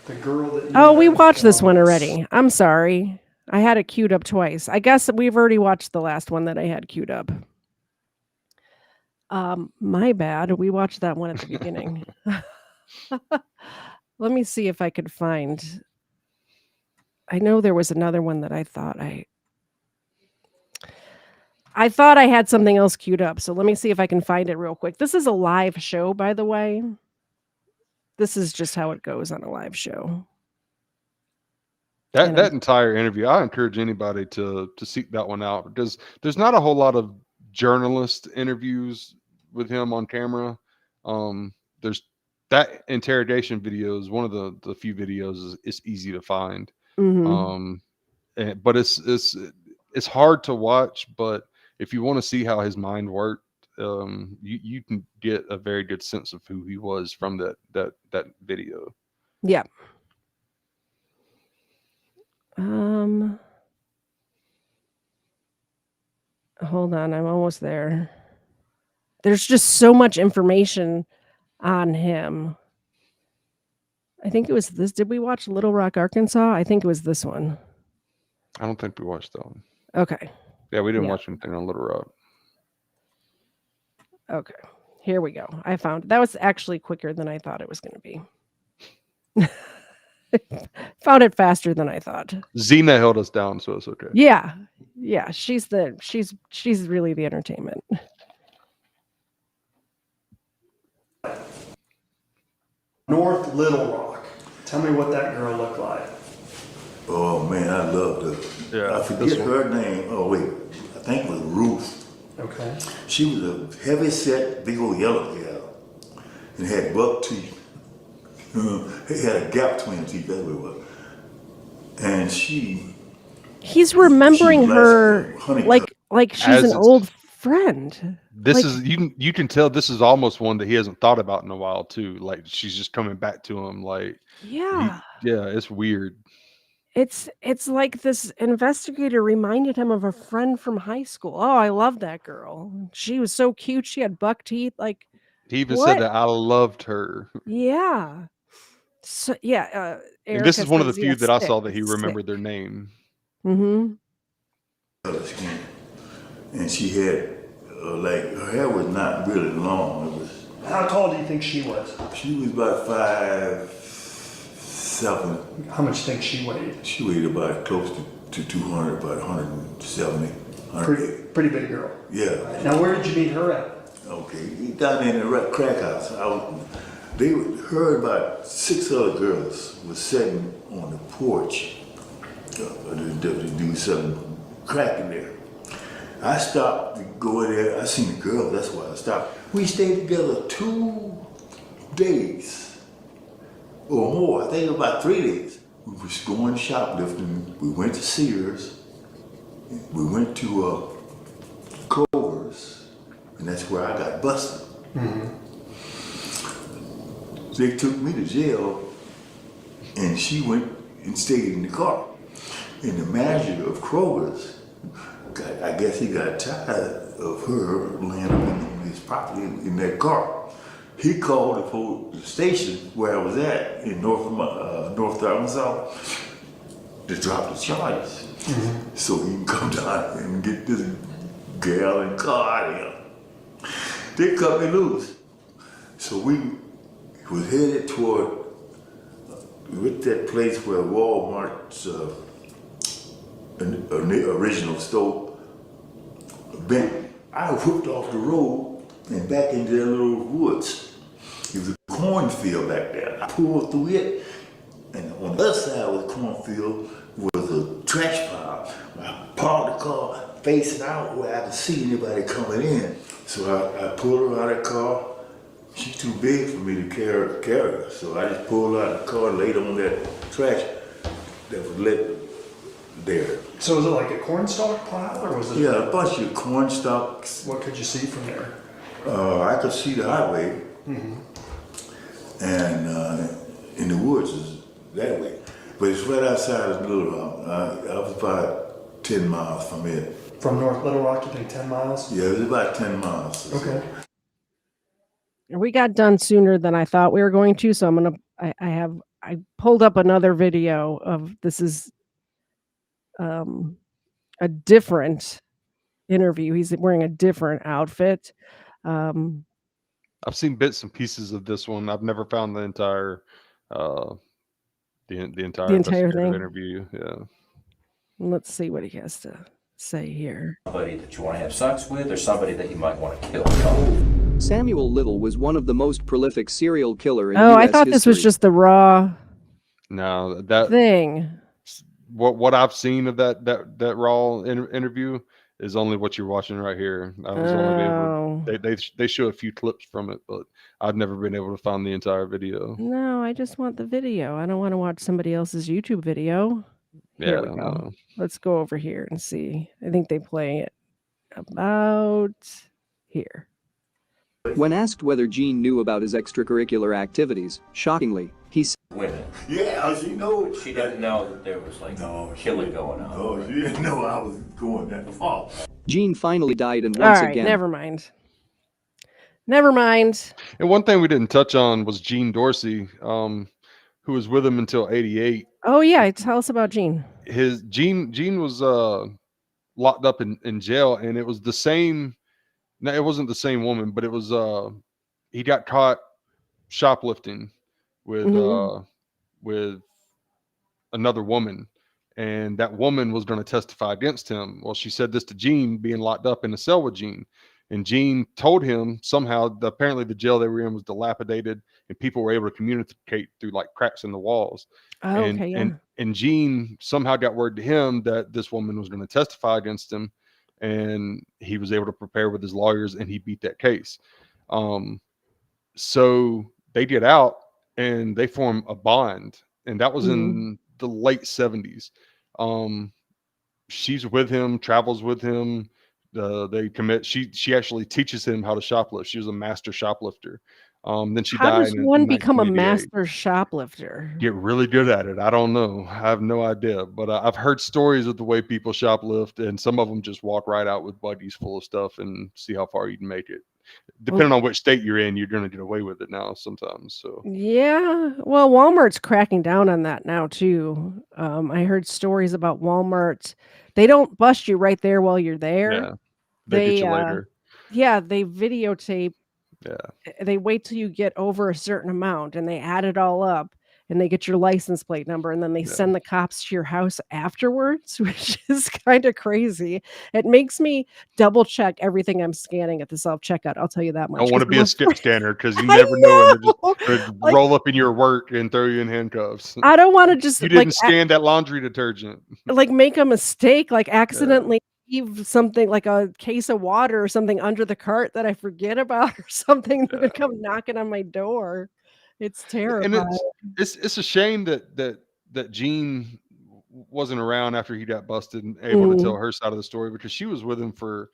Speaker 3: The girl that.
Speaker 1: Oh, we watched this one already. I'm sorry. I had it queued up twice. I guess we've already watched the last one that I had queued up. My bad. We watched that one at the beginning. Let me see if I could find. I know there was another one that I thought I had something else queued up. So let me see if I can find it real quick. This is a live show, by the way. This is just how it goes on a live show.
Speaker 2: That entire interview, I encourage anybody to seek that one out, because there's not a whole lot of journalist interviews with him on camera. There's that interrogation video is one of the few videos is easy to find.
Speaker 1: Mhm.
Speaker 2: But it's hard to watch, but if you want to see how his mind worked, you can get a very good sense of who he was from that video.
Speaker 1: Yeah. Hold on, I'm almost there. There's just so much information on him. I think it was this. Did we watch Little Rock, Arkansas? I think it was this one.
Speaker 2: I don't think we watched that one.
Speaker 1: Okay.
Speaker 2: Yeah, we didn't
Speaker 1: Yeah.
Speaker 2: watch anything on Little Rock.
Speaker 1: Okay. Here we go. I found it. That was actually quicker than I thought it was going to be. Found it faster than I thought.
Speaker 2: Xena held us down, so it's okay.
Speaker 1: Yeah. Yeah, she's really the entertainment.
Speaker 3: North Little Rock. Tell me what that girl looked like.
Speaker 4: Oh man, I loved her.
Speaker 2: Yeah,
Speaker 4: I forget her name. Oh wait, I think it was Ruth.
Speaker 3: Okay.
Speaker 4: She was a heavy set, big old yellow hair, and had buck teeth. It had a gap between the teeth. That's what it was. And
Speaker 1: He's remembering
Speaker 4: She's
Speaker 1: her
Speaker 4: honeycut.
Speaker 1: like she's
Speaker 2: As
Speaker 1: an
Speaker 2: it's-
Speaker 1: old friend.
Speaker 2: This
Speaker 1: Like-
Speaker 2: is you can tell this is almost one that he hasn't thought about in a while too. Like she's just coming back to him. Like
Speaker 1: Yeah.
Speaker 2: yeah, it's weird.
Speaker 1: It's like this investigator reminded him of a friend from high school. Oh, I love that girl. She was so cute. She had buck teeth. Like,
Speaker 2: He even
Speaker 1: What?
Speaker 2: said that I loved her.
Speaker 1: yeah. So yeah,
Speaker 2: And this is one of the
Speaker 1: Erica
Speaker 2: few
Speaker 1: says,
Speaker 2: that I
Speaker 1: yeah,
Speaker 2: saw that he
Speaker 1: sick.
Speaker 2: remembered their name.
Speaker 1: Mm-hmm.
Speaker 4: color skin, and she had like her hair was not really long. It was.
Speaker 3: How tall do you think she was?
Speaker 4: She was about 5'7".
Speaker 3: How much do you think she weighed?
Speaker 4: She weighed about close to 200, about 170. 180.
Speaker 3: Pretty big girl.
Speaker 4: Yeah.
Speaker 3: Now, where did you meet her at?
Speaker 4: Okay. Down there in the crack house. Her and about 6 other girls was sitting on the porch. The dude selling crack in there. I stopped to go in there. I seen the girl. That's why I stopped. We stayed together 2 days or more. I think it was about 3 days. We was going shoplifting. We went to Sears. We went to Kroger's, and that's where I got busted. They took me to jail, and she went and stayed in the car. And the manager of Kroger's, I guess he got tired of her laying on his property in that car. He called the station where I was at in North Arkansas to drop the charges. So he can come down and get this gal and car out of here. They cut me loose. So we was headed toward with that place where Walmart's original store bent. I whooped off the road and back into that little woods. It was a cornfield back there. I pulled through it, and on the other side of the cornfield was a trash pile. I parked the car facing out where I could see anybody coming in. So I pulled her out of the car. She's too big for me to carry her. So I just pulled her out of the car and laid on that trash that was lit there.
Speaker 3: So was it like a cornstalk pile, or was it?
Speaker 4: Yeah, a bunch of corn stalks.
Speaker 3: What could you see from there?
Speaker 4: I could see the highway, and in the woods is that way. But it's right outside of Little Rock. I was about 10 miles from it.
Speaker 3: From North Little Rock, you think 10 miles?
Speaker 4: Yeah, it was about 10 miles.
Speaker 3: Okay.
Speaker 1: We got done sooner than I thought we were going to, so I I pulled up another video of this is a different interview. He's wearing a different outfit. Um,
Speaker 2: I've seen bits and pieces of this one. I've never found the entire the entire
Speaker 1: the entire
Speaker 2: investigative
Speaker 1: thing.
Speaker 2: interview. Yeah.
Speaker 1: Let's see what he has to say here.
Speaker 5: Somebody that you want to have sex with, or somebody that you might want to kill.
Speaker 6: Samuel Little was one of the most prolific serial killer in
Speaker 1: Oh,
Speaker 6: U.S.
Speaker 1: I thought this was
Speaker 6: history.
Speaker 1: just the raw
Speaker 2: No, that
Speaker 1: thing.
Speaker 2: what I've seen of that raw interview is only what you're watching right here. I was only able
Speaker 1: Oh.
Speaker 2: they show a few clips from it, but I've never been able to find the entire video.
Speaker 1: No, I just want the video. I don't want to watch somebody else's YouTube video. Here we
Speaker 2: Yeah,
Speaker 1: go.
Speaker 2: no.
Speaker 1: Let's go over here and see. I think they play it about here.
Speaker 6: When asked whether Gene knew about his extracurricular activities, shockingly, he said,
Speaker 5: Women.
Speaker 4: Yeah, she knows.
Speaker 5: She didn't know that there was like killing going on.
Speaker 4: No, she didn't know I was going that far.
Speaker 6: Gene finally died, and
Speaker 1: All
Speaker 6: once
Speaker 1: right,
Speaker 6: again,
Speaker 1: never mind. Never mind.
Speaker 2: And one thing we didn't touch on was Gene Dorsey, who was with him until '88.
Speaker 1: Oh yeah, tell us about Gene.
Speaker 2: Gene was locked up in jail, and it was the same. No, it wasn't the same woman, but it was he got caught shoplifting with with another woman, and that woman was going to testify against him. Well, she said this to Gene, being locked up in a cell with Gene, and Gene told him somehow apparently the jail they were in was dilapidated, and people were able to communicate through like cracks in the walls.
Speaker 1: Oh, okay, yeah.
Speaker 2: And Gene somehow got word to him that this woman was going to testify against him, and he was able to prepare with his lawyers, and he beat that case. So they get out and they form a bond, and that was in the late 70s. She's with him, travels with him. They commit. She actually teaches him how to shoplift. She was a master shoplifter. Then she
Speaker 1: How
Speaker 2: died
Speaker 1: does
Speaker 2: in
Speaker 1: one become a
Speaker 2: 1988.
Speaker 1: master shoplifter?
Speaker 2: Get really good at it. I don't know. I have no idea, but I've heard stories of the way people shoplift, and some of them just walk right out with buggies full of stuff and see how far you can make it. Depending on which state you're in, you're going to get away with it now sometimes. So
Speaker 1: Yeah, well, Walmart's cracking down on that now too. I heard stories about Walmart. They don't bust you right there while you're there.
Speaker 2: yeah, they get you later.
Speaker 1: Yeah, they videotape.
Speaker 2: Yeah,
Speaker 1: They wait till you get over a certain amount, and they add it all up, and they get your license plate number, and then they send the cops to your house afterwards, which is kind of crazy. It makes me double check everything I'm scanning at the self checkout. I'll tell you that much.
Speaker 2: I don't want to
Speaker 1: 'cause
Speaker 2: be
Speaker 1: I'm
Speaker 2: a skip scanner because you
Speaker 1: I
Speaker 2: never know, and
Speaker 1: know!
Speaker 2: they're just
Speaker 1: Like-
Speaker 2: roll up in your work and throw you in handcuffs.
Speaker 1: I don't want to just
Speaker 2: You didn't scan that laundry detergent.
Speaker 1: like make a mistake, like accidentally leave something like a case of water or something under the cart that I forget about or something. They're gonna come knocking on my door. It's terrifying.
Speaker 2: And it's a shame that Jean wasn't around after he got busted and able to tell her side of the story, because she was with him for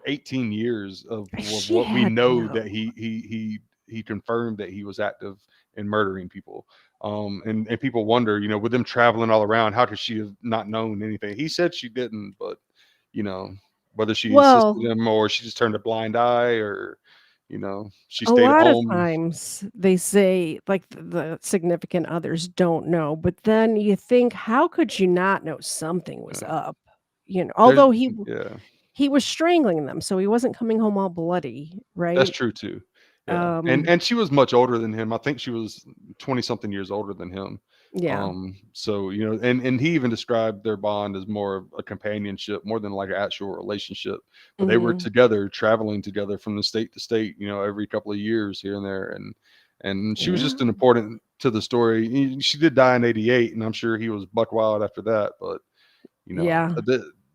Speaker 2: 18 years of
Speaker 1: She
Speaker 2: what we
Speaker 1: had to
Speaker 2: know
Speaker 1: know.
Speaker 2: that he confirmed that he was active in murdering people. And people wonder, with them traveling all around, how could she have not known anything? He said she didn't, but whether she assisted him or she just turned a blind eye, or she
Speaker 1: A
Speaker 2: stayed
Speaker 1: lot
Speaker 2: at
Speaker 1: of
Speaker 2: home.
Speaker 1: times they say like the significant others don't know, but then you think, how could you not know something was up? Although he was strangling them, so he wasn't coming home all bloody, right?
Speaker 2: That's true too. Yeah. And she was much older than him. I think she was 20 something years older than him.
Speaker 1: Yeah.
Speaker 2: So and he even described their bond as more of a companionship, more than like an actual relationship. But they were together, traveling together from the state to state, every couple of years here and there. And she was just an important to the story. She did die in '88, and I'm sure he was buck wild after that. But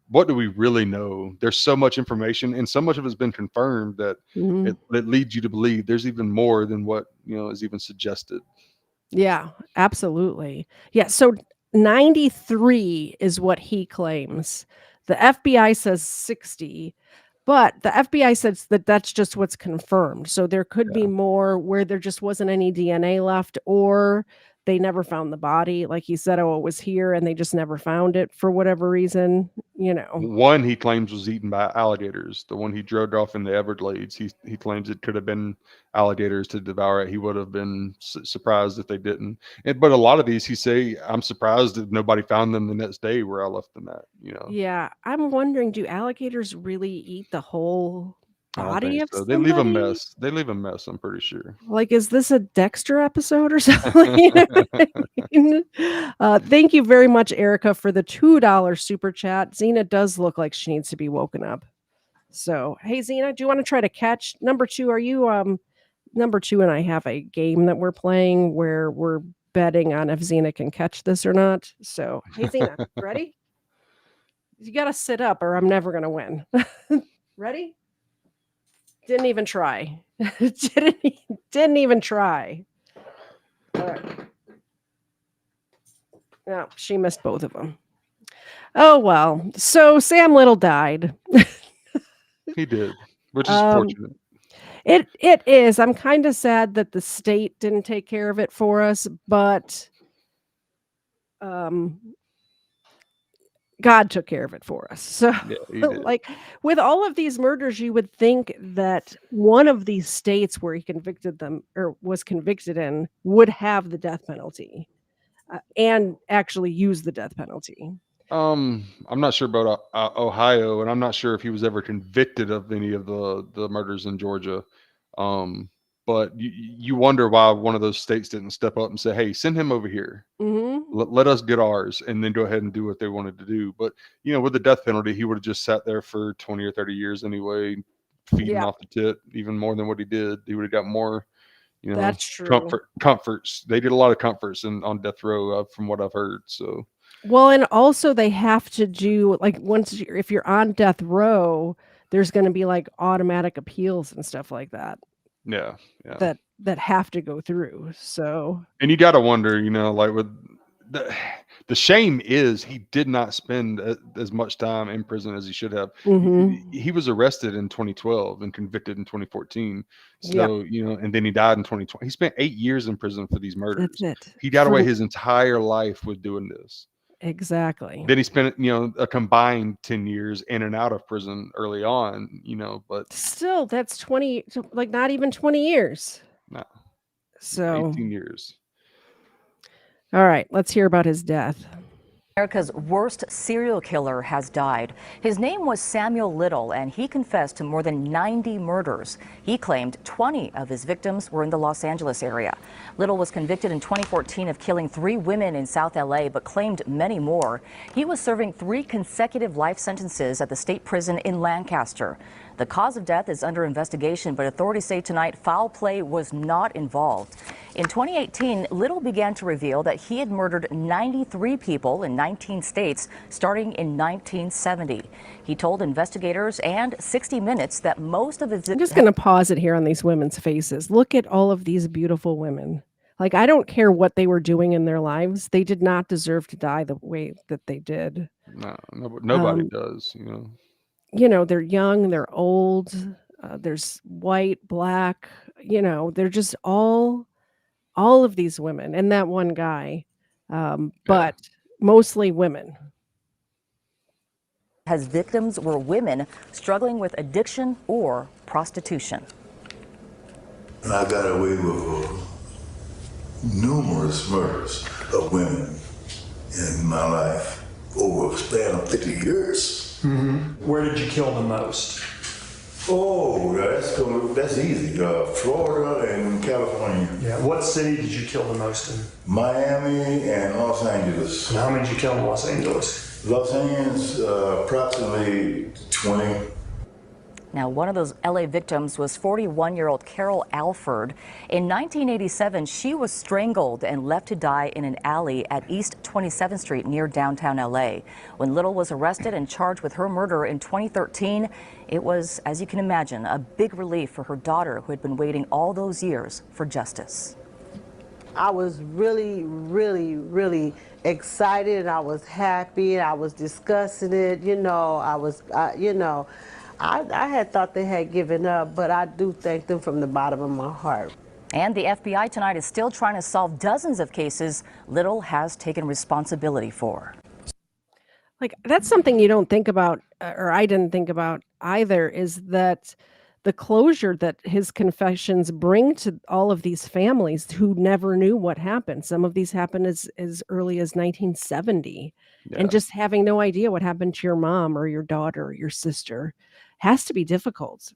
Speaker 2: what do we really know? There's so much information, and so much of it's been confirmed that it leads you to believe there's even more than what is even suggested.
Speaker 1: Yeah, absolutely. Yeah, so 93 is what he claims. The FBI says 60, but the FBI says that that's just what's confirmed. So there could be more where there just wasn't any DNA left, or they never found the body. Like he said, oh, it was here, and they just never found it for whatever reason.
Speaker 2: One he claims was eaten by alligators. The one he drove off in the Everglades, he claims it could have been alligators to devour it. He would have been surprised if they didn't. But a lot of these, he say, I'm surprised that nobody found them the next day where I left them at.
Speaker 1: Yeah, I'm wondering, do alligators really eat the whole
Speaker 2: I don't
Speaker 1: body
Speaker 2: think
Speaker 1: of
Speaker 2: so. They leave a
Speaker 1: somebody?
Speaker 2: mess. They leave a mess. I'm pretty sure.
Speaker 1: Like, is this a Dexter episode or something? You know what I mean? Thank you very much, Erica, for the $2 super chat. Xena does look like she needs to be woken up. So, hey, Xena, do you want to try to catch number 2? Are you number 2 and I have a game that we're playing where we're betting on if Xena can catch this or not. So, hey, Xena, ready? You got to sit up or I'm never going to win. Ready? Didn't even try. didn't even try. All right. No, she missed both of them. Oh, well. So Sam Little died.
Speaker 2: He did, which is fortunate.
Speaker 1: It is. I'm kind of sad that the state didn't take care of it for us, but God took care of it for us. So,
Speaker 2: Yeah, he did.
Speaker 1: like with all of these murders, you would think that one of these states where he convicted them or was convicted in would have the death penalty and actually use the death penalty.
Speaker 2: I'm not sure about Ohio, and I'm not sure if he was ever convicted of any of the murders in Georgia. But you wonder why one of those states didn't step up and say, "Hey, send him over here. Let us get ours," and then go ahead and do what they wanted to do. But with the death penalty, he would have just sat there for 20 or 30 years anyway, feeding off the tit even more than what he did. He would have got more,
Speaker 1: That's true.
Speaker 2: comforts. They did a lot of comforts on death row, from what I've heard. So.
Speaker 1: Well, and also they have to do like if you're on death row, there's going to be like automatic appeals and stuff like that.
Speaker 2: Yeah.
Speaker 1: That have to go through. So,
Speaker 2: and you got to wonder, like with the shame is he did not spend as much time in prison as he should have. He was arrested in 2012 and convicted in 2014. So, and then he died in 2020. He spent 8 years in prison for these murders.
Speaker 1: That's it.
Speaker 2: He got away his entire life with doing this.
Speaker 1: Exactly.
Speaker 2: Then he spent, a combined 10 years in and out of prison early on, but
Speaker 1: still that's 20, like not even 20 years.
Speaker 2: No.
Speaker 1: So
Speaker 2: 18 years.
Speaker 1: All right, let's hear about his death.
Speaker 7: America's worst serial killer has died. His name was Samuel Little, and he confessed to more than 90 murders. He claimed 20 of his victims were in the Los Angeles area. Little was convicted in 2014 of killing 3 women in South LA, but claimed many more. He was serving 3 consecutive life sentences at the state prison in Lancaster. The cause of death is under investigation, but authorities say tonight foul play was not involved. In 2018, Little began to reveal that he had murdered 93 people in 19 states starting in 1970. He told investigators and 60 Minutes that most of his...
Speaker 1: I'm just going to pause it here on these women's faces. Look at all of these beautiful women. Like, I don't care what they were doing in their lives. They did not deserve to die the way that they did.
Speaker 2: No, nobody does,
Speaker 1: They're young, they're old, there's white, black, they're just all of these women and that one guy, but mostly women.
Speaker 7: His victims were women struggling with addiction or prostitution.
Speaker 4: I got away with numerous murders of women in my life over a span of 50 years.
Speaker 3: Where did you kill the most?
Speaker 4: Oh, that's easy. Florida and California.
Speaker 3: Yeah. What city did you kill the most in?
Speaker 4: Miami and Los Angeles.
Speaker 3: And how many did you kill in Los Angeles?
Speaker 4: Los Angeles, approximately 20.
Speaker 7: Now, one of those LA victims was 41-year-old Carol Alford. In 1987, she was strangled and left to die in an alley at East 27th Street near downtown LA. When Little was arrested and charged with her murder in 2013, it was, as you can imagine, a big relief for her daughter, who had been waiting all those years for justice.
Speaker 8: I was really, really, really excited. I was happy. I was discussing it. I had thought they had given up, but I do thank them from the bottom of my heart.
Speaker 7: And the FBI tonight is still trying to solve dozens of cases Little has taken responsibility for.
Speaker 1: Like, that's something you don't think about, or I didn't think about either, is that the closure that his confessions bring to all of these families who never knew what happened. Some of these happened as early as 1970.
Speaker 2: Yeah.
Speaker 1: And just having no idea what happened to your mom or your daughter or your sister has to be difficult.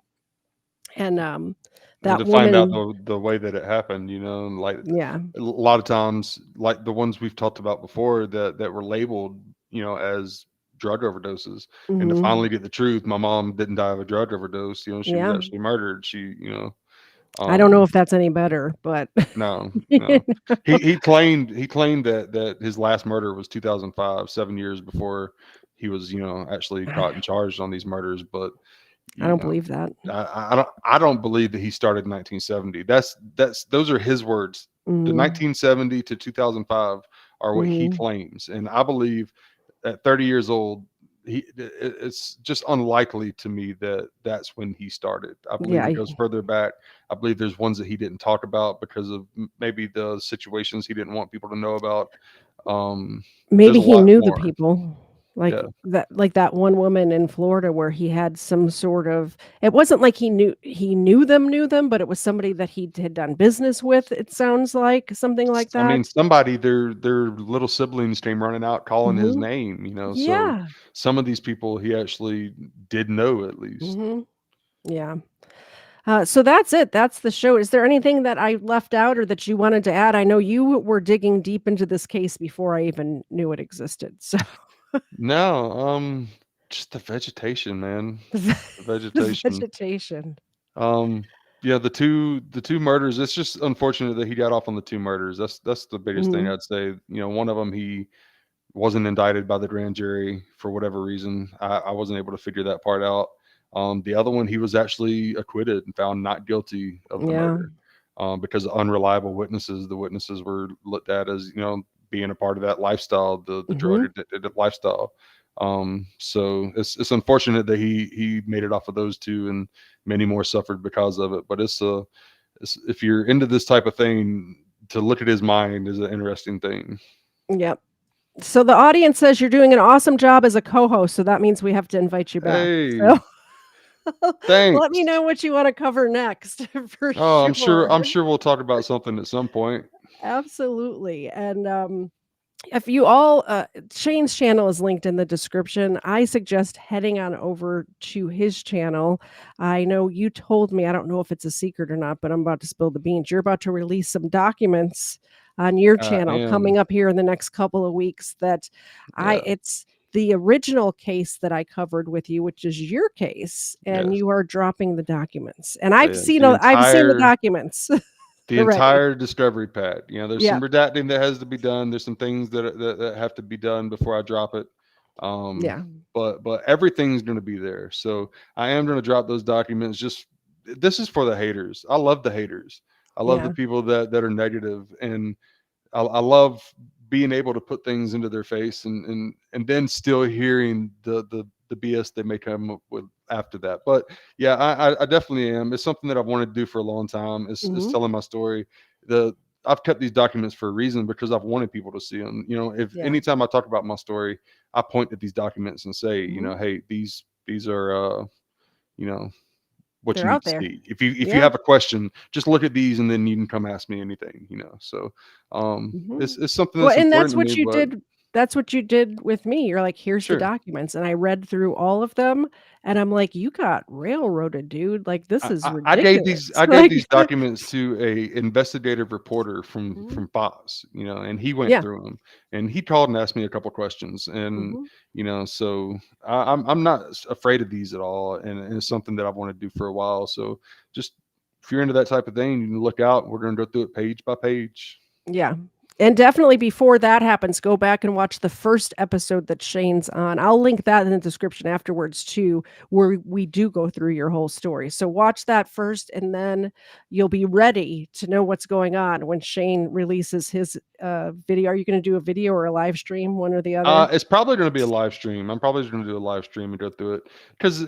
Speaker 1: And
Speaker 2: And
Speaker 1: that
Speaker 2: to find out
Speaker 1: woman,
Speaker 2: the way that it happened, you know, and like
Speaker 1: yeah,
Speaker 2: a lot of times, like the ones we've talked about before that were labeled, you know, as drug overdoses, and to
Speaker 1: mhm,
Speaker 2: finally get the truth, my mom didn't die of a drug overdose. You know, she was
Speaker 1: yeah.
Speaker 2: actually murdered. She, you know,
Speaker 1: I don't know
Speaker 2: um,
Speaker 1: if that's any better, but
Speaker 2: no,
Speaker 1: you
Speaker 2: no.
Speaker 1: know,
Speaker 2: He claimed that his last murder was 2005, 7 years before he was, you know, actually caught and charged on these murders. But
Speaker 1: I
Speaker 2: you
Speaker 1: don't
Speaker 2: know,
Speaker 1: believe that.
Speaker 2: I don't believe that he started in 1970. Those are his words. The
Speaker 1: Mm,
Speaker 2: 1970 to 2005 are what he
Speaker 1: mhm.
Speaker 2: claims, and I believe at 30 years old, it's just unlikely to me that that's when he started. I believe
Speaker 1: Yeah,
Speaker 2: it goes further back. I believe there's ones that he didn't talk about because of maybe the situations he didn't want people to know about. There's
Speaker 1: maybe
Speaker 2: a
Speaker 1: he
Speaker 2: lot
Speaker 1: knew the
Speaker 2: more.
Speaker 1: people,
Speaker 2: Yeah.
Speaker 1: like that one woman in Florida where he had some sort of, it wasn't like he knew them, but it was somebody that he had done business with, it sounds like, something like
Speaker 2: I mean,
Speaker 1: that.
Speaker 2: somebody, their little siblings came running out calling his
Speaker 1: Mhm.
Speaker 2: name, you know. So
Speaker 1: Yeah.
Speaker 2: some of these people he actually did know at least.
Speaker 1: Mhm. Yeah. So that's it. That's the show. Is there anything that I left out or that you wanted to add? I know you were digging deep into this case before I even knew it existed. So
Speaker 2: No, just the vegetation, man. The
Speaker 1: the
Speaker 2: vegetation.
Speaker 1: vegetation.
Speaker 2: Um, yeah, the two murders. It's just unfortunate that he got off on the two murders. That's the biggest thing
Speaker 1: Mhm.
Speaker 2: I'd say. You know, one of them he wasn't indicted by the grand jury for whatever reason. I wasn't able to figure that part out. The other one, he was actually acquitted and found not guilty of the
Speaker 1: Yeah.
Speaker 2: murder because of unreliable witnesses. The witnesses were looked at as, you know, being a part of that lifestyle, the drug
Speaker 1: Mhm.
Speaker 2: addicted lifestyle. So it's unfortunate that he made it off of those two, and many more suffered because of it. But it's if you're into this type of thing, to look at his mind is an interesting thing.
Speaker 1: Yep. So the audience says you're doing an awesome job as a co-host, so that means we have to invite you back. So
Speaker 2: Hey,
Speaker 1: let me
Speaker 2: thanks.
Speaker 1: know what you want to cover next for
Speaker 2: Oh,
Speaker 1: sure.
Speaker 2: I'm sure we'll talk about something at some point.
Speaker 1: Absolutely. And if you all, Shane's channel is linked in the description. I suggest heading on over to his channel. I know you told me, I don't know if it's a secret or not, but I'm about to spill the beans. You're about to release some documents on your
Speaker 2: I
Speaker 1: channel
Speaker 2: am.
Speaker 1: coming up here in the next couple of weeks that
Speaker 2: Yeah.
Speaker 1: it's the original case that I covered with you, which is your case, and
Speaker 2: Yes.
Speaker 1: you are dropping the documents. And
Speaker 2: The
Speaker 1: I've seen the
Speaker 2: entire
Speaker 1: documents
Speaker 2: the
Speaker 1: already.
Speaker 2: entire discovery pad. You know, there's
Speaker 1: Yeah.
Speaker 2: some redacting that has to be done. There's some things that have to be done before I drop it. Um,
Speaker 1: Yeah.
Speaker 2: but everything's going to be there. So I am going to drop those documents. Just this is for the haters. I love the haters. I love the
Speaker 1: Yeah.
Speaker 2: people that are negative, and I love being able to put things into their face, and then still hearing the BS they may come up with after that. But yeah, I definitely am. It's something that I've wanted to do for a long time. Is
Speaker 1: Mhm.
Speaker 2: telling my story. The I've kept these documents for a reason because I've wanted people to see them. You know, if
Speaker 1: Yeah.
Speaker 2: anytime I talk about my story, I point at these documents and say, you
Speaker 1: Mhm.
Speaker 2: know, hey, these are you know, what you
Speaker 1: They're
Speaker 2: need
Speaker 1: out
Speaker 2: to
Speaker 1: there.
Speaker 2: see. If you
Speaker 1: Yeah.
Speaker 2: have a question, just look at these and then you can come ask me anything, you know. So
Speaker 1: Mhm.
Speaker 2: it's something
Speaker 1: Well,
Speaker 2: that's
Speaker 1: and
Speaker 2: important to me, but
Speaker 1: that's what you did with me. You're like, "Here's the
Speaker 2: sure.
Speaker 1: documents," and I read through all of them, and I'm like, "You got railroaded, dude. Like, this is
Speaker 2: I gave
Speaker 1: ridiculous."
Speaker 2: these I gave
Speaker 1: Like
Speaker 2: these documents to a investigative reporter
Speaker 1: Mhm.
Speaker 2: from Fox, you know, and he went
Speaker 1: Yeah.
Speaker 2: through them, and he called and asked me a couple questions, and
Speaker 1: Mhm.
Speaker 2: you know, so I'm not afraid of these at all, and it's something that I've wanted to do for a while. So just if you're into that type of thing, you can look out. We're going to go through it page by page.
Speaker 1: Yeah. And definitely before that happens, go back and watch the first episode that Shane's on. I'll link that in the description afterwards too, where we do go through your whole story. So watch that first, and then you'll be ready to know what's going on when Shane releases his video. Are you going to do a video or a live stream, one or the other?
Speaker 2: It's probably going to be a live stream. I'm probably going to do a live stream and go through it because,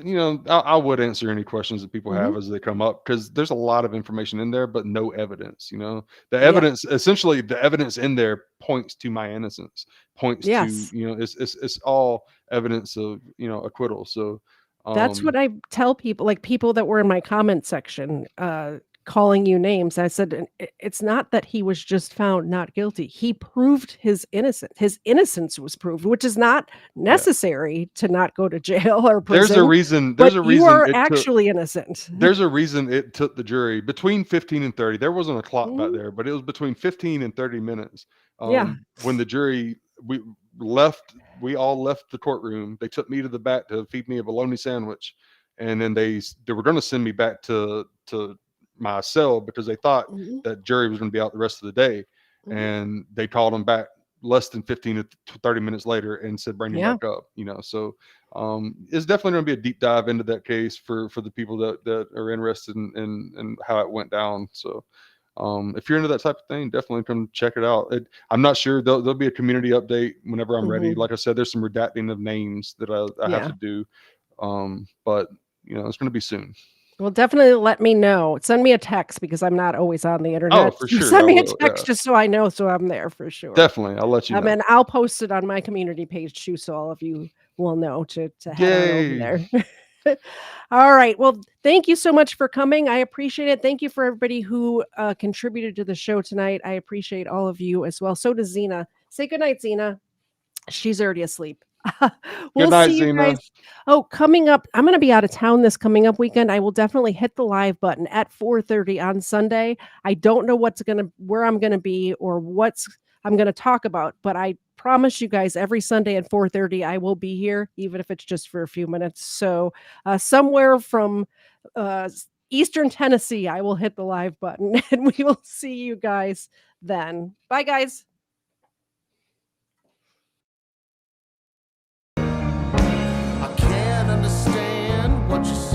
Speaker 2: I would answer any questions that people have as they come up, because there's a lot of information in there, but no evidence. The evidence, essentially, the evidence in there points to my innocence, points
Speaker 1: Yes.
Speaker 2: to, it's all evidence of, acquittal. So
Speaker 1: That's what I tell people, like people that were in my comment section, calling you names. I said, It's not that he was just found not guilty. He proved his innocence. His innocence was proved, which is not necessary to not go to jail or prison.
Speaker 2: There's a reason.
Speaker 1: But you are actually innocent.
Speaker 2: There's a reason it took the jury between 15 and 30. There wasn't a clock back there, but it was between 15 and 30 minutes. When the jury, we all left the courtroom. They took me to the back to feed me a bologna sandwich, and then they were going to send me back to my cell because they thought that jury was going to be out the rest of the day, and they called them back less than 15 to 30 minutes later and said, bring him back up. So it's definitely going to be a deep dive into that case for the people that are interested in how it went down. So if you're into that type of thing, definitely come check it out. I'm not sure there'll be a community update whenever I'm ready. Like I said, there's some redacting of names that I have to do, but it's going to be soon.
Speaker 1: Well, definitely let me know. Send me a text because I'm not always on the internet.
Speaker 2: Oh, for sure.
Speaker 1: Send me a text just so I know, so I'm there for sure.
Speaker 2: Definitely, I'll let you know.
Speaker 1: And I'll post it on my community page too, so all of you will know to head on over there. All right. Well, thank you so much for coming. I appreciate it. Thank you for everybody who contributed to the show tonight. I appreciate all of you as well. So does Zena. Say goodnight, Zena. She's already asleep. We'll
Speaker 2: Good night,
Speaker 1: see you
Speaker 2: Zena.
Speaker 1: guys. Oh, coming up, I'm going to be out of town this coming up weekend. I will definitely hit the live button at 4:30 on Sunday. I don't know where I'm going to be or I'm going to talk about, but I promise you guys every Sunday at 4:30 I will be here, even if it's just for a few minutes. So somewhere from Eastern Tennessee, I will hit the live button, and we will see you guys then. Bye, guys.
Speaker 9: I can't understand what you say.